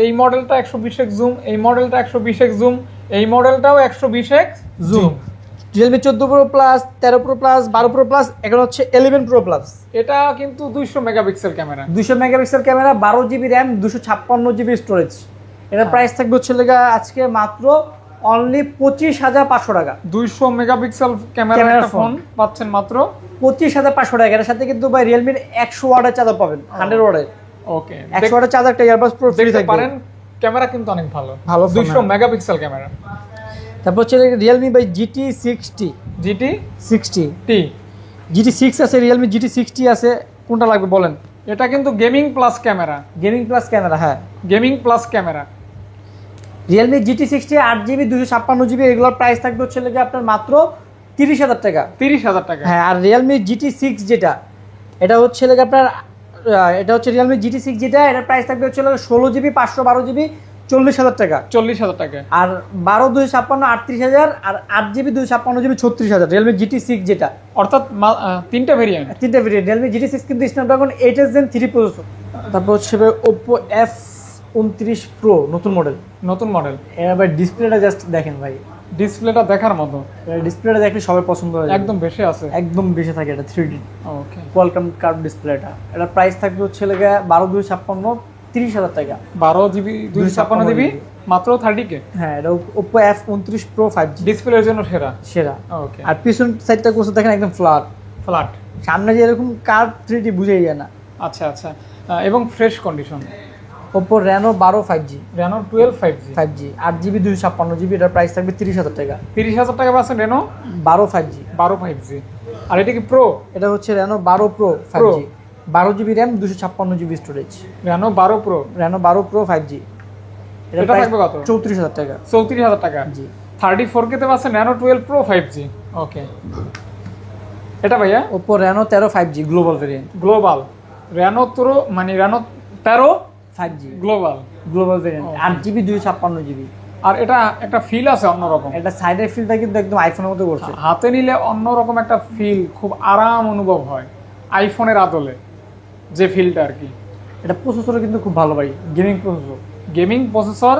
এই মডেলটা 120x জুম, এই মডেলটা 120x জুম, এই মডেলটাও 120x zoom. Realme 14 Pro Plus, 13 Pro Plus, 12 Pro Plus, এখন হচ্ছে 11 Pro Plus। এটা কিন্তু 200 megapixel camera, 200 megapixel camera, 12GB RAM 256GB storage. এটার প্রাইস থাকবে হচ্ছে আজকে মাত্র অনলি 25,500 টাকা। 200 মেগাপিক্সেল ক্যামেরা একটা ফোন পাচ্ছেন মাত্র 25,500 টাকা। এর সাথে কিন্তু ভাই রিয়েলমির 100 ওয়াটের চার্জার পাবেন, 100 ওয়াটের। ওকে, 100 ওয়াটের চার্জার, একটা ইয়ারবাডস প্রো ফ্রি থাকবে। পারেন। ক্যামেরা কিন্তু অনেক ভালো, 200 মেগাপিক্সেল ক্যামেরা। তারপর হচ্ছে রিয়েলমি বাই GT60 GT6 আছে, রিয়েলমি GT60 আছে। কোনটা লাগবে বলেন? এটা কিন্তু গেমিং প্লাস ক্যামেরা, হ্যাঁ gaming plus camera. Realme GT60 8GB 256GB, এগুলোর প্রাইস থাকবে হচ্ছে আপনার মাত্র 30,000 টাকা। 30,000 টাকা, হ্যাঁ। আর রিয়েলমি GT6 যেটা, এটা হচ্ছে আপনার এটা হচ্ছে রিয়েলমি GT6 যেটা, এটার প্রাইস থাকবে হচ্ছে 16GB 512GB 40,000 টাকা। 40,000 টাকা। আর 12 256 38,000, আর 8GB 256GB 36,000 রিয়েলমি GT6 যেটা। অর্থাৎ তিনটা ভেরিয়েন্ট। রিয়েলমি GT6 কিন্তু স্ন্যাপড্রাগন 8s Gen 3 প্রসেসর। তারপর হচ্ছে Oppo F29 Pro নতুন মডেল। এর ভাই ডিসপ্লেটা জাস্ট দেখেন ভাই, ডিসপ্লেটা দেখার মতো। ডিসপ্লেটা দেখলে সবাই পছন্দ হয়, একদম বেশি আছে, একদম বেশি থাকে। এটা 3D ওকে কোয়ালকম কার্ভ ডিসপ্লেটা। এটা প্রাইস থাকবে হচ্ছে 12 256 30,000 টাকা। 12GB 256GB মাত্র 30K। হ্যাঁ, এটা Oppo F29 Pro 5G, ডিসপ্লের জন্য সেরা। ওকে। আর পিছন সাইডটা কোসে দেখেন একদম ফ্ল্যাট। সামনে যে এরকম কার্ভ 3D বুঝেই যায় না। আচ্ছা, এবং fresh condition. Oppo Reno 12 5G, Reno 12 5G 8GB 256GB, এটার প্রাইস থাকবে 30,000 টাকা। 30,000 টাকা পাচ্ছেন Reno 12 5G। আর এটা কি প্রো? এটা হচ্ছে Reno 12 Pro 5G, 12GB RAM 256GB storage. Reno 12 Pro 5G। এটা থাকবে কত? 34,000 টাকা। 34,000 টাকা। জি। 34K তে পাচ্ছেন Reno 12 Pro 5G। ওকে। এটা ভাইয়া Oppo Reno 13 5G global variant. Reno 13 5G global variant, 8GB 256GB। আর এটা একটা ফিল আছে অন্যরকম। এটা সাইডের ফিলটা কিন্তু একদম আইফোনের মতো করছে। হাতে নিলে অন্যরকম একটা ফিল, খুব আরাম অনুভব হয় আইফোনের আদলে যে ফিলটা আর কি। এটা প্রসেসর কিন্তু খুব ভালো ভাই, গেমিং প্রসেসর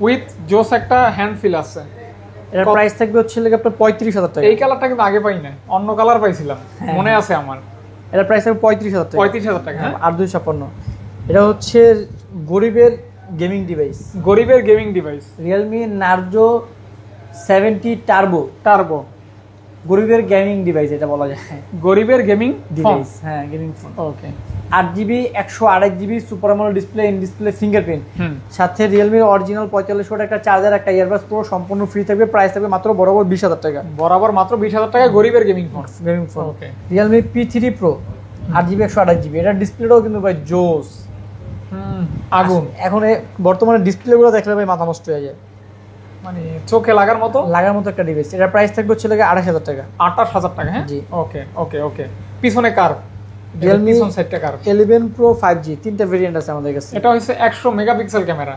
উইথ জোস একটা হ্যান্ড ফিল আছে। এর প্রাইস থাকবে হচ্ছে আপনার 35,000 টাকা। এই কালারটা কিন্তু আগে পাই না, অন্য কালার পাইছিলাম, মনে আছে আমার। এর প্রাইস থাকবে 35,000 টাকা। 35,000 টাকা, হ্যাঁ। 8 এটা হচ্ছে গরিবের gaming device, Realme Narzo 70 turbo. গরিবের গেমিং ডিভাইস এটা বলা যায়, গরিবের গেমিং ডিভাইস, হ্যাঁ gaming phone. Okay 8GB 128GB super AMOLED display, in display fingerprint, সাথে রিয়েলমির অরিজিনাল 45 ওয়াট একটা চার্জার, একটা ইয়ারবাস প্রো সম্পূর্ণ ফ্রি থাকবে। প্রাইস থাকবে মাত্র বরাবর 20,000 টাকা। বরাবর মাত্র 20,000 টাকা গরিবের গেমিং ফোন। গেমিং ফোন ওকে Realme P3 Pro 8GB 128GB, এটার ডিসপ্লেটাও কিন্তু ভাই জোস, আগুন। এখন বর্তমানে ডিসপ্লেগুলো দেখলে ভাই মাথা নষ্ট হয়ে যায়, মানে চোখে লাগার মতো একটা ডিভাইস। এটার প্রাইস থাকবে হচ্ছে 28,000 টাকা। 28,000 টাকা। হ্যাঁ জি ওকে ওকে ওকে। পিছনে কার রিয়েলমি পিছন সাইডটা কার 11 Pro 5G, তিনটা ভেরিয়েন্ট আছে আমাদের কাছে। এটা হচ্ছে 100 মেগাপিক্সেল ক্যামেরা।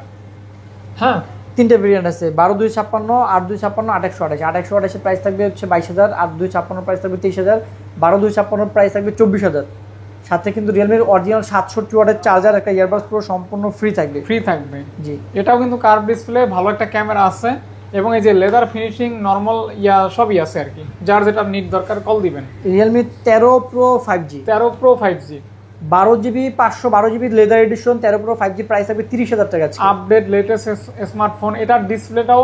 হ্যাঁ তিনটা ভেরিয়েন্ট আছে, 12/256, 8/256, 8/128। 8/128 প্রাইস থাকবে হচ্ছে 22,000, 8/256 প্রাইস থাকবে 23,000, 12/256 প্রাইস থাকবে 24,000। সাথে কিন্তু রিয়েলমির অরিজিনাল 67 ওয়াটের চার্জার, একটা ইয়ারবাস প্রো সম্পূর্ণ ফ্রি থাকবে। জি এটাও কিন্তু কার্ভ ডিসপ্লে, ভালো একটা ক্যামেরা আছে, এবং এই যে লেদার ফিনিশিং নরমাল সবই আছে আর কি। যার যেটা নিট দরকার কল দিবেন। Realme 13 Pro 5G, 13 Pro 5G 12GB 512GB leather addition 13 Pro 5G price থাকবে 30,000 টাকা। Update latest smartphone. এটার ডিসপ্লেটাও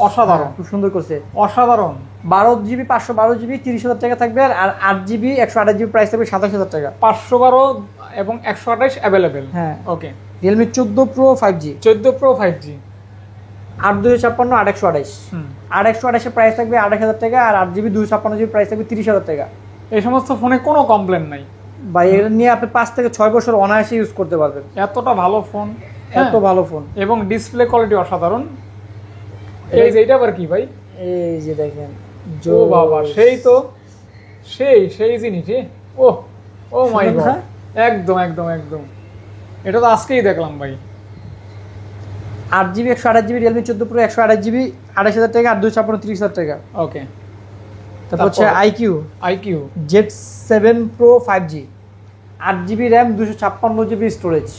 অসাধারণ, খুব সুন্দর করছে, অসাধারণ। 12GB 512GB 30,000 টাকা থাকবে, আর 8GB 128GB প্রাইস থাকবে 27,000 টাকা। 512 এবং 128 অ্যাভেলেবেল। হ্যাঁ okay. Realme 14 Pro 5G, 14 Pro 5G 8/256, 8/128। 8/128 price থাকবে 28,000 টাকা, আর 8GB 256GB প্রাইস থাকবে 30,000 টাকা। এই সমস্ত ফোনে কোনো কমপ্লেন নাই ভাই, এটা নিয়ে আপনি 5 থেকে 6 বছর অনায়াসে ইউজ করতে পারবেন। এতটা ভালো ফোন, এত ভালো ফোন, এবং ডিসপ্লে কোয়ালিটি অসাধারণ। এই যে এটা আবার কি ভাই? এই যে দেখেন, ও বাবা, সেই তো সেই জিনিস। ও মাই গড, একদম একদম একদম। এটা তো আজকেই দেখলাম ভাই। 8GB 128GB Realme 14 Pro 128GB 28,000 টাকা, 8/256 30,000 টাকা। ওকে। তারপর হচ্ছে IQ Z7 Pro 5G, 8GB RAM, 256GB storage.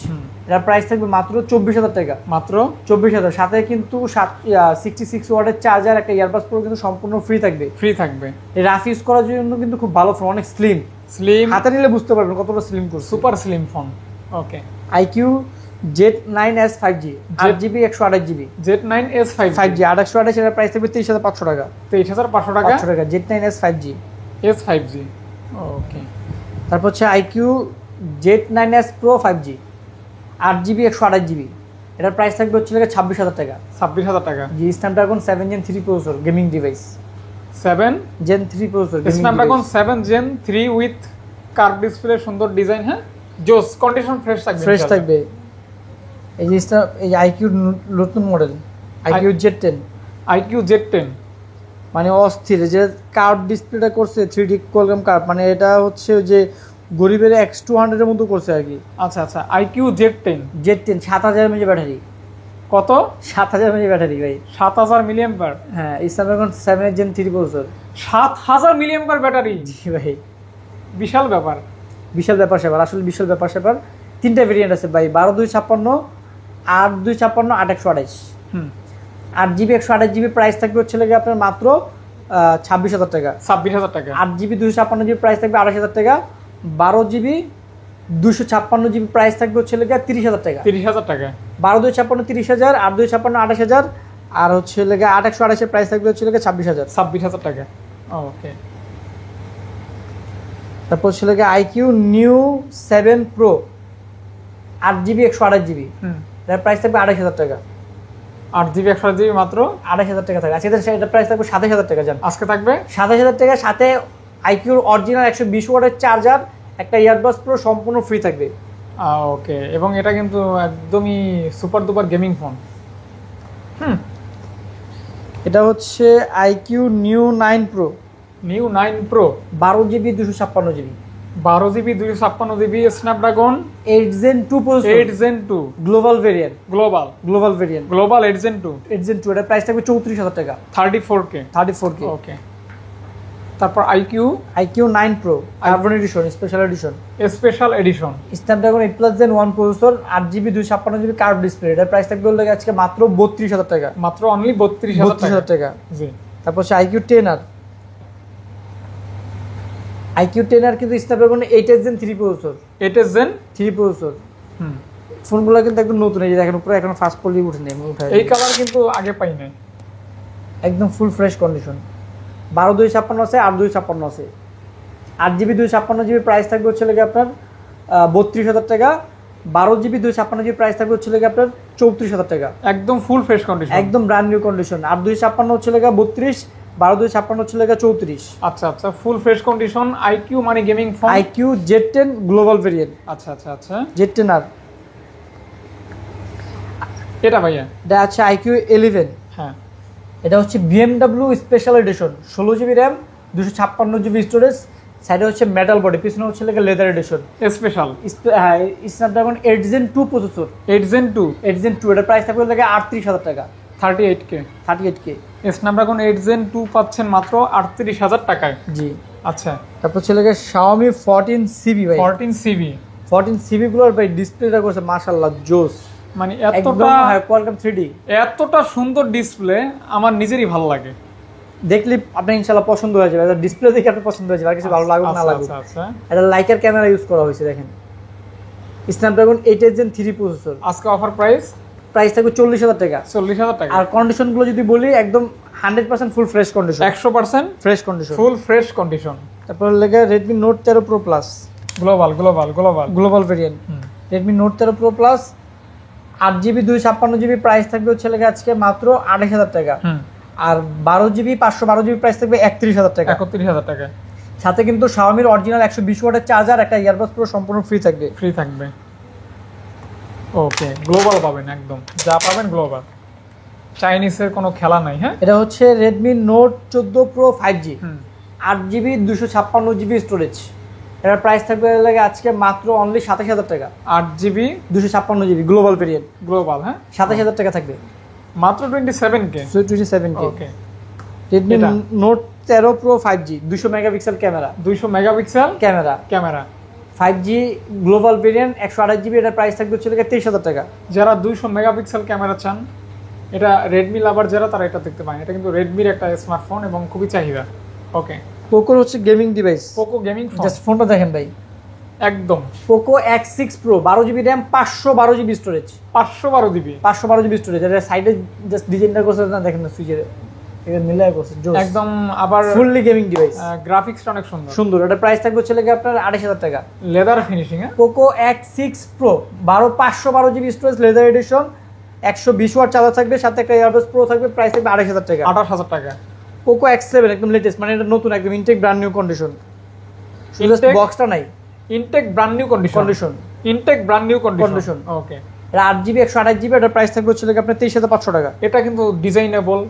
এটার প্রাইস থাকবে মাত্র 24,000 টাকা। মাত্র 24,000। সাথে কিন্তু 66 ওয়াটের চার্জার, একটা ইয়ারবাস প্রো কিন্তু সম্পূর্ণ ফ্রি থাকবে। এই রাফ ইউজ করার জন্য কিন্তু খুব ভালো ফোন, অনেক স্লিম। হাতে নিলে বুঝতে পারবেন কতটা স্লিম করছে, সুপার স্লিম ফোন। ওকে। IQ Z9s 5G 8GB 128GB, Z9s 5G 8/128, এর প্রাইস থাকবে 23,500 টাকা। 23,500 টাকা। Z9s 5G S5G। ওকে। তারপর হচ্ছে IQ Z9s Pro 5G 8GB 128GB, এটার প্রাইস থাকবে হচ্ছে 26,000 টাকা। 26,000 টাকা। জি Snapdragon 7 Gen 3 processor gaming device, 7 Gen 3 processor, Snapdragon 7 Gen 3 with curve display, সুন্দর ডিজাইন। হ্যাঁ জোস, কন্ডিশন ফ্রেশ থাকবে। এই জিনিসটা, এই IQ নতুন মডেল IQ Z10 মানে অস্থির, যে কার্ভ ডিসপ্লেটা করছে 3D কোয়ালকম কার্ভ, মানে এটা হচ্ছে যে গরিবের X200 এর মতো করছে আর কি। আচ্ছা আচ্ছা, IQ Z10 7000 mAh ব্যাটারি। কত? 7000 mAh ব্যাটারি ভাই, 7000 মিলিঅ্যাম্পিয়ার। হ্যাঁ Snapdragon 7 Gen 3 processor, 7000 milliampere battery. জি ভাই, বিশাল ব্যাপার, আসলে বিশাল ব্যাপার। তিনটা ভেরিয়েন্ট আছে ভাই, 12/256, 8/256, 8/128। 8GB 128GB প্রাইস থাকবে হচ্ছে আপনার মাত্র 26,000 টাকা। 26,000 টাকা। 8GB 256GB প্রাইস থাকবে 28,000 টাকা। 12GB 256GB প্রাইস থাকবে হচ্ছে 30,000 টাকা। 30,000 টাকা। 12/256 30,000, 8/256 28,000, আর হচ্ছে 8/128 এর প্রাইস থাকবে হচ্ছে 26,000। 26,000 টাকা। ওকে। তারপর হচ্ছে IQ Neo 7 Pro 8GB 128GB, এর প্রাইস থাকবে 28,000 টাকা। 8GB 128GB মাত্র 28,000 টাকা থাকবে। আজকে এটা প্রাইস থাকবে 27,000 টাকা। জান আজকে থাকবে 27,000 টাকা, সাথে IQ অরিজিনাল 120 ওয়াটের চার্জার, একটা ইয়ারবাস প্রো সম্পূর্ণ ফ্রি থাকবে। ওকে। এবং এটা কিন্তু একদমই সুপার ডুপার গেমিং ফোন। এটা হচ্ছে IQ Neo 9 Pro 12GB 256GB, 12GB 256GB Snapdragon 8 Gen 2 processor, 8 Gen 2 global variant, global 8 Gen 2, এর প্রাইস থাকবে 34,000 টাকা। 34K। ওকে। তারপর IQ 9 Pro carbon addition, special edition, Snapdragon 8+ Gen 1 processor, 8GB 256GB curve display, এটার price থাকবে আজকে মাত্র 32,000 টাকা। মাত্র অনলি 32,000 টাকা। জি। তারপর হচ্ছে IQ 10R কিন্তু Snapdragon 8 Gen 3 processor, 8 Gen 3 processor. ফোনগুলো কিন্তু একদম নতুন, এই যে দেখেন উপরে এখন ফাস্ট পলি উঠে নেই, এই কালার কিন্তু আগে পাই নাই, একদম ফুল ফ্রেশ কন্ডিশন। 12/256 আছে, 8/256 আছে। 8GB 256GB প্রাইস থাকবে হচ্ছে লাগে আপনার 32,000 টাকা। 12GB 256GB প্রাইস থাকবে হচ্ছে লাগে আপনার 34,000 টাকা। একদম ফুল ফ্রেশ কন্ডিশন, একদম ব্র্যান্ড নিউ কন্ডিশন। 8/256 হচ্ছে লাগে 32, 12/256 হচ্ছে লাগে 34। আচ্ছা আচ্ছা, ফুল ফ্রেশ কন্ডিশন। আইকিউ মানে gaming phone, IQ Z10 global variant. আচ্ছা আচ্ছা আচ্ছা। Z10R এটা ভাইয়া, এটা আছে IQ 11। হ্যাঁ এটা হচ্ছে BMW special edition, 16GB RAM, 256GB storage, সাইডে হচ্ছে মেটাল বডি, পিছনে হচ্ছে লাগে leather addition special. Snapdragon 8 Gen 2 processor. 8 Gen 2, 8 Gen 2 এটার প্রাইস থাকবে লাগে 38,000 টাকা। 38K। 38K স্ন্যাপড্রাগন 8 Gen 2 পাচ্ছেন মাত্র 38,000 টাকায়। জি। আচ্ছা, তারপর হচ্ছে লাগে Xiaomi 14CB ভাই। 14CB 14CB গুলোর ভাই ডিসপ্লেটা করছে মাশাআল্লাহ জোস, মানে একদম এতটা কোয়ালকম 3D। এতটা সুন্দর ডিসপ্লে আমার নিজেরই ভালো লাগে। দেখলে আপনি ইনশাআল্লাহ পছন্দ হয়ে যাবে, ডিসপ্লে দেখে আপনার পছন্দ হয়ে যাবে, আর কিছু ভালো লাগুক না লাগুক। আচ্ছা আচ্ছা। এটা লাইকার ক্যামেরা ইউজ করা হয়েছে দেখেন। স্ন্যাপড্রাগন 8 Gen 3 প্রসেসর, আজকে অফার প্রাইস প্রাইস থাকবে 40,000 টাকা। 40,000 টাকা। আর কন্ডিশনগুলো যদি বলি একদম 100% ফুল ফ্রেশ কন্ডিশন, 100% ফ্রেশ কন্ডিশন, ফুল ফ্রেশ কন্ডিশন। তারপর লেগে Redmi Note 13 Pro Plus global global global global variant. Redmi Note 13 Pro Plus 8GB 256GB price থাকবে হচ্ছে লেগে আজকে মাত্র 28,000 টাকা। আর 12GB 512GB প্রাইস থাকবে 31,000 টাকা। 31,000 টাকা। সাথে কিন্তু Xiaomi অরিজিনাল 120 ওয়াটের চার্জার, একটা ইয়ারবাডস পুরো সম্পূর্ণ ফ্রি থাকবে। ফ্রি থাকবে। ওকে, গ্লোবাল পাবেন, একদম যা পাবেন গ্লোবাল, চাইনিজের কোনো খেলা নাই। হ্যাঁ, এটা হচ্ছে Redmi Note 14 Pro 5G, 8GB 256GB storage. এটার প্রাইস থাকবে লাগে আজকে মাত্র অনলি 27,000 টাকা। 8GB 256GB global variant global, হ্যাঁ 27,000 টাকা থাকবে, মাত্র 27K। 27K। ওকে, Redmi এটা? Note 13 Pro 5G 200 megapixel camera, 200 megapixel camera camera, 5G global variant 128GB। এটার প্রাইস থাকবে হচ্ছে লাগে 23,000 টাকা। যারা 200 মেগাপিক্সেল ক্যামেরা চান, এটা রেডমি লাভার যারা, তারা এটা দেখতে পারেন। এটা কিন্তু রেডমির একটা স্মার্টফোন এবং খুবই চাহিদা। ওকে, পোকোর হচ্ছে gaming device, Poco gaming phone, just ফোনটা দেখেন ভাই। একদম Poco X6 Pro 12GB RAM, 512GB storage, 512GB 512GB storage. এটা সাইডে জাস্ট ডিজাইনটা করছে না, দেখেন না সুইচের এটা মিলাই করছে জোস একদম। আবার ফুললি গেমিং ডিভাইস, গ্রাফিক্সটা অনেক সুন্দর সুন্দর। এটা প্রাইস থাকবে হচ্ছে লাগে আপনার 28,000 টাকা। Leather finishing. হ্যাঁ, Poco X6 Pro 512GB storage, leather edition, 120 watt charger থাকবে, সাথে একটা ইয়ারবাডস প্রো থাকবে, প্রাইস থাকবে 28,000 টাকা। 28,000 টাকা। পোকো X7 একদম লেটেস্ট, মানে এটা নতুন একদম ইনটেক ব্র্যান্ড নিউ কন্ডিশন, শুধু Intake? বক্সটা নাই, intact brand new condition, condition intact brand new Condition. Condition. Okay, এটা 8GB 128GB। এটার প্রাইস থাকবে হচ্ছে লাগে আপনার 23,500 টাকা। এটা কিন্তু ডিজাইনেবল,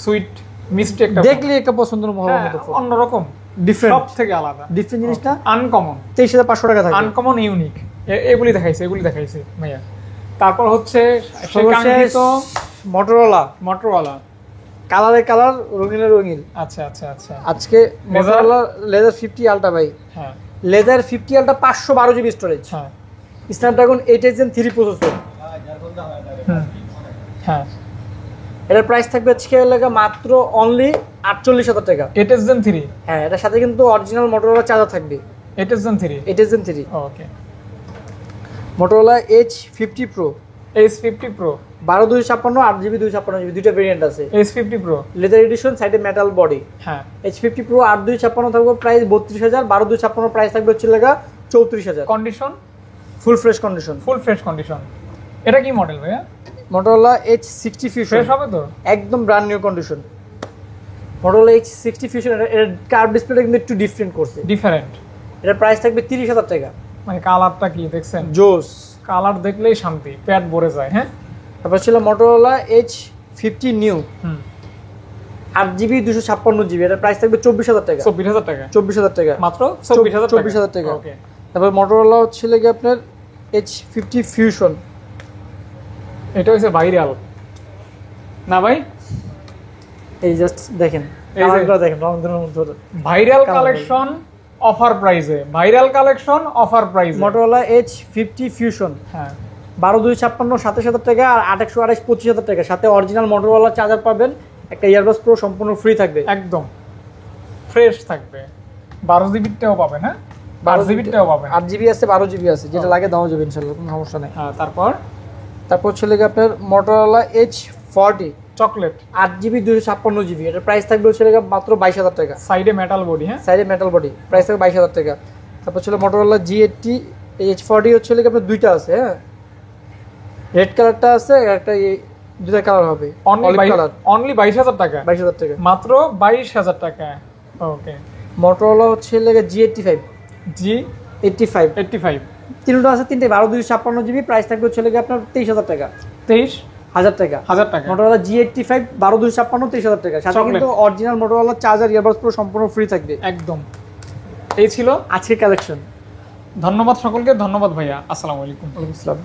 সুইট, মিষ্টি একটা দেখলে একটা পছন্দের হওয়ার মতো ফোন, অন্যরকম, ডিফারেন্ট সব থেকে আলাদা, ডিফারেন্ট জিনিসটা। আনকমন, 23,500 টাকা থাকবে। Uncommon unique. এগুলি দেখাইছে ভাইয়া। তারপর হচ্ছে সেই কাঙ্ক্ষিত মোটরোলা, মোটরোলা। কালারে কালার, রঙিনে রঙিন। আচ্ছা আচ্ছা আচ্ছা। আজকে মোটরোলা লেদার 50 আলট্রা ভাই, হ্যাঁ লেদার 50 আলট্রা 512GB স্টোরেজ, হ্যাঁ স্ন্যাপড্রাগন 8 Gen 3 প্রসেসর। হ্যাঁ, এটার প্রাইস থাকবে আজকে লাগে মাত্র অনলি 48,000 টাকা। 8 Gen 3, হ্যাঁ, এটার সাথে কিন্তু অরিজিনাল মোটরোলা চার্জার থাকবে। 8 Gen 3। 8 Gen 3 ওকে, Motorola H50 Pro H50 Pro, 12/256, 8GB 256GB, দুইটা ভেরিয়েন্ট আছে। H50 Pro, লেদার এডিশন, সাইডে মেটাল বডি। হ্যাঁ H50 Pro 8/256 থাকবে প্রাইস 32,000, 12/256 প্রাইস থাকবে হচ্ছে লাগা 34,000। Condition full fresh condition. ফুল ফ্রেশ কন্ডিশন। এটা কি মডেল ভাইয়া? মোটরোলা H60 Fusion, ফ্রেশ হবে তো? একদম brand new condition. Motorola H60 Fusion, এর কার্ভ ডিসপ্লেটা কিন্তু একটু ডিফারেন্ট করছে, ডিফারেন্ট। এটার প্রাইস থাকবে 30,000 টাকা। মানে কালারটা কি দেখছেন? জোস, কালার দেখলেই শান্তি, পেট ভরে যায়। হ্যাঁ, তারপর ছিল মোটরোলা H50 নিউ, হুম, 8GB 256GB। এটার প্রাইস থাকবে 24,000 টাকা। 24,000 টাকা। 24,000 টাকা মাত্র 24,000 টাকা। 24,000 টাকা। ওকে, তারপর মোটরোলা হচ্ছে লাগে আপনার H50 Fusion, এটা হচ্ছে ভাইরাল না ভাই? এই জাস্ট দেখেন এই যে- কালারগুলো দেখেন, রংধনুর মধ্যে। ভাইরাল কালেকশন অফার প্রাইসে, ভাইরাল কালেকশন অফার প্রাইসে। মোটরোলা H50 Fusion হ্যাঁ, 12/256 27,000 টাকা, আর 8/128 25,000 টাকা। সাথে অরিজিনাল মোটরোলা চার্জার পাবেন, একটা ইয়ারবাডস প্রো সম্পূর্ণ ফ্রি থাকবে, একদম ফ্রেশ থাকবে। 12GB-টাও পাবেন। হ্যাঁ, 12GB-টাও পাবেন। 8GB আছে, 12GB আছে, যেটা লাগে দেওয়া যাবে ইনশাআল্লাহ, কোনো সমস্যা নেই। হ্যাঁ, তারপর হচ্ছে লাগে আপনার Motorola H40 chocolate 8GB 256GB, এটার প্রাইস থাকবে হচ্ছে লেগে মাত্র 22,000 টাকা। সাইডে মেটাল বডি, হ্যাঁ সাইডে মেটাল বডি, প্রাইস থাকবে 22,000 টাকা। তারপর ছিল Motorola G80 H40 হচ্ছে লেগে আপনার দুইটা আছে, হ্যাঁ রেড কালারটা আছে, একটা দুইটা কালার হবে, অলিভ কালার, অনলি 22,000 টাকা, 22,000 টাকা মাত্র 22,000 টাকা। ওকে, Motorola হচ্ছে লেগে G85 G85 তিনটা আছে, তিনটে 12/256GB, প্রাইস থাকবে হচ্ছে লেগে আপনার 23,000 টাকা, 23,000 টাকা। টাকা। Motorola G85 12/256 23,000 টাকা, সাথে Chocolate। কিন্তু অরিজিনাল Motorola চার্জার ইয়ারবাডস পুরো সম্পূর্ণ ফ্রি থাকবে। একদম। এই ছিল আজকের কালেকশন। ধন্যবাদ সকলকে, ধন্যবাদ ভাইয়া, আসসালামু আলাইকুম। ওয়ালাইকুম আসসালাম।